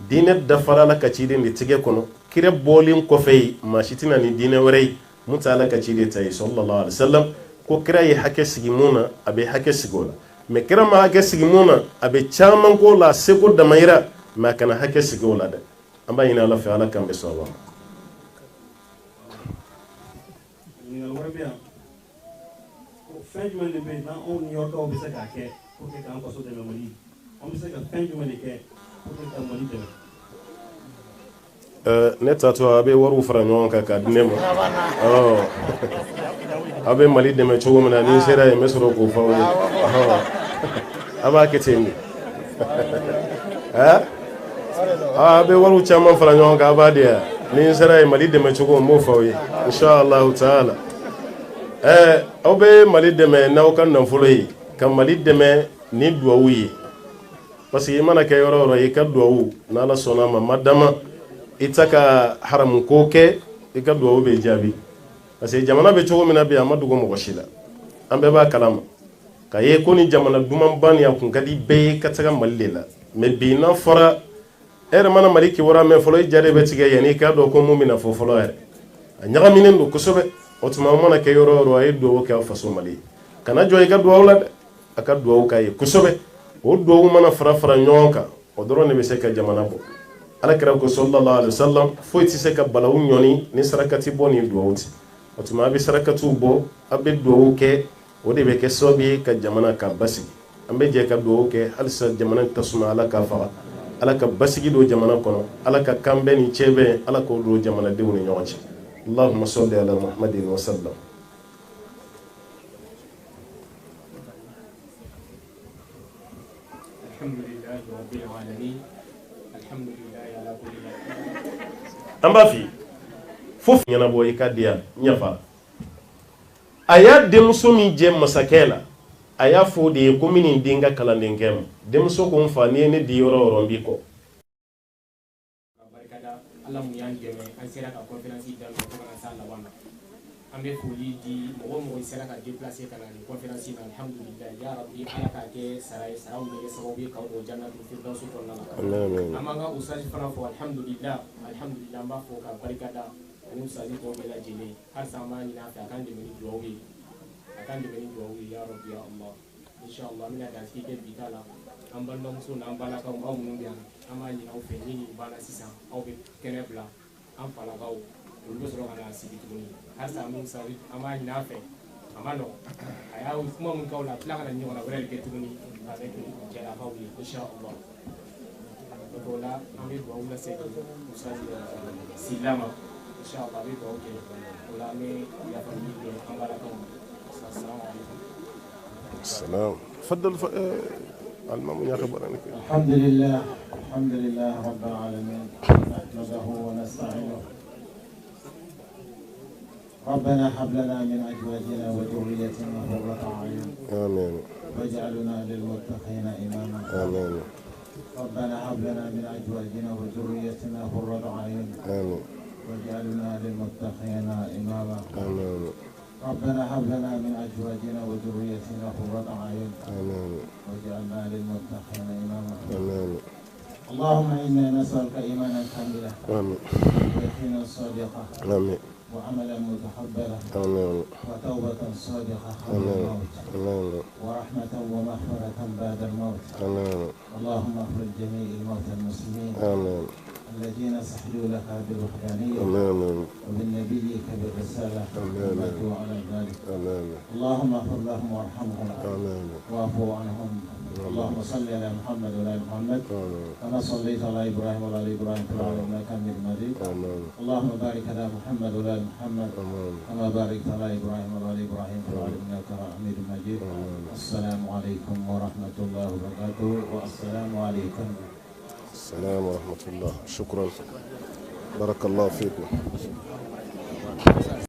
diinɛ dafara la ka ciden de tigɛ kɔnɔ kira bɔlen kɔfɛ yi maa si tɛna ni diinɛ wɛrɛ ye mun t'a la ka ciden ta ye sallallahu alaihi wasallam ko kira ye hakɛ sigi mun na a bɛ hakɛ sigi o la mɛ kira ma hakɛ sigi mun na a bɛ caman k'o la seko damayira mɛ a kana hakɛ sigi o la dɛ an b'a ɲini ala fɛ ala k'an bɛ sɔn a ma fɛn jumɛn de bɛ yen n'anw ni yɔrɔdɔw bɛ se k'a kɛ pour que k'an faso dɛmɛ mali an bɛ se ka fɛn jumɛn de kɛ pour que ka mali dɛmɛ ne taatɔ a bɛ wariw fara ɲɔgɔn kan k'a di ne ma a bɛ mali dɛmɛ cogo min na ni sera yen n bɛ sɔrɔ k'o fɔ aw ye a b'a kɛ ten de a bɛ wariw caman fara ɲɔgɔn kan a b'a di yan ni sera yen mali dɛmɛ cogo n b'o fɔ aw ye inshallah taala aw bɛ mali dɛmɛ n'aw ka nafolo ye ka mali dɛmɛ ni duwawu ye parce que i mana kɛ yɔrɔ o yɔrɔ i ka duwawu n'ala sɔnna ma madama i tɛ ka haramu ko kɛ i ka duwawu bɛ jaabi parce que jamana bɛ cogo min na bi a ma dogo mɔgɔ si la an bɛɛ b'a kalama ka ye ko ni jamana dumanba nin a kun ka di bɛɛ ye ka taga mali de la mɛ bi n'a fɔra e yɛrɛ mana mali kibaruya mɛn fɔlɔ i ja de bɛ tigɛ yanni i k'a dɔn ko mun bɛna fɔ fɔlɔ yɛrɛ a ɲagaminen don kosɛbɛ o tuma an mana kɛ yɔrɔ o yɔrɔ a ye duwawu kɛ aw faso mali ye kana jɔ i ka duwawu la dɛ a ka duwawu k'a ye kosɛbɛ o duwawu mana fara ɲɔgɔn kan o dɔrɔn de bɛ se ka jamana bɔ ala kira ko sallallahu alaihi wasallam foyi tɛ se ka balawu ɲɔni ni sarakati bɔ ni duwawu tɛ o tuma a bɛ sarakatiw bɔ a bɛ duwawu kɛ o de bɛ kɛ sababu ye ka jamana ka basigi an bɛ jɛ ka duwawu kɛ halisa jamana tasuma ala k'a faga ala ka basigi don jamana kɔnɔ ala ka kan bɛɛ ni cɛ bɛɛ ala k'o don jamanadenw ni ɲɔgɔn cɛ اللهم صل على محمد وسلم الحمد لله رب العالمين الحمد لله على كل an b'a fi fo ɲɛnabɔ i ka diya ɲafa aya demso mi je masakela aya fo de ko minin dinga kala ndengem demso ko fa ne ne di yoro bi ko barkada Allah mu yan jeme an sera ka conférence yi dal ko kana sala wana ambe foli di mo sera ka déplacer kana ni conférence yi alhamdulillah ya rabbi ala ka ke saray saraw be sababu ka do jannatul firdaus to nana amen amanga usaj fana fo alhamdulillah ba fo ka barkada ani usaj ko be la jine har sama ni na fa kan de ni duwi ya rabbi ya Allah inshallah mina da ci ke bitala an ballo muso na an bala ka mu mun biya ama ni au fe ni bana sisan au be kenebla an fala gaw olu soro kana sigi tuguni har sa mun sawi ama ni na fe ama no aya u kuma mun kawla tla kana ni wala wala ke tuguni avec jala gaw inshallah ko la an be do wala se ko usadi silama inshallah be do ke wala me ya famille an bala ka assalamu alaikum السلام تفضل المام يا خبرني الحمد لله رب العالمين نحمده ونستعينه ربنا هب لنا من ازواجنا وذريتنا قرة اعين امين واجعلنا للمتقين اماما امين ربنا هب لنا من ازواجنا وذريتنا قرة اعين امين واجعلنا للمتقين اماما امين ربنا هب لنا من ازواجنا وذريتنا قرة اعين امين واجعلنا للمتقين اماما امين اللهم انا نسالك ايمانا كاملا امين ويقينا صادقا امين وعملا متقبلا امين وتوبة صادقة قبل امين الموت امين ورحمة ومغفرة بعد الموت امين اللهم اغفر جميع الموتى المسلمين امين الذين سحلوا لك بالوحدانية امين وبالنبيك بالرسالة وماتوا على ذلك امين اللهم اغفر لهم وارحمهم امين واعفو عنهم اللهم صل على محمد وعلى محمد كما صليت على ابراهيم وعلى ال ابراهيم في العالمين انك حميد مجيد اللهم بارك على محمد وعلى ال محمد كما باركت على ابراهيم وعلى ال ابراهيم في العالمين انك حميد مجيد السلام عليكم ورحمه الله وبركاته والسلام عليكم السلام ورحمة الله شكرا بارك الله فيكم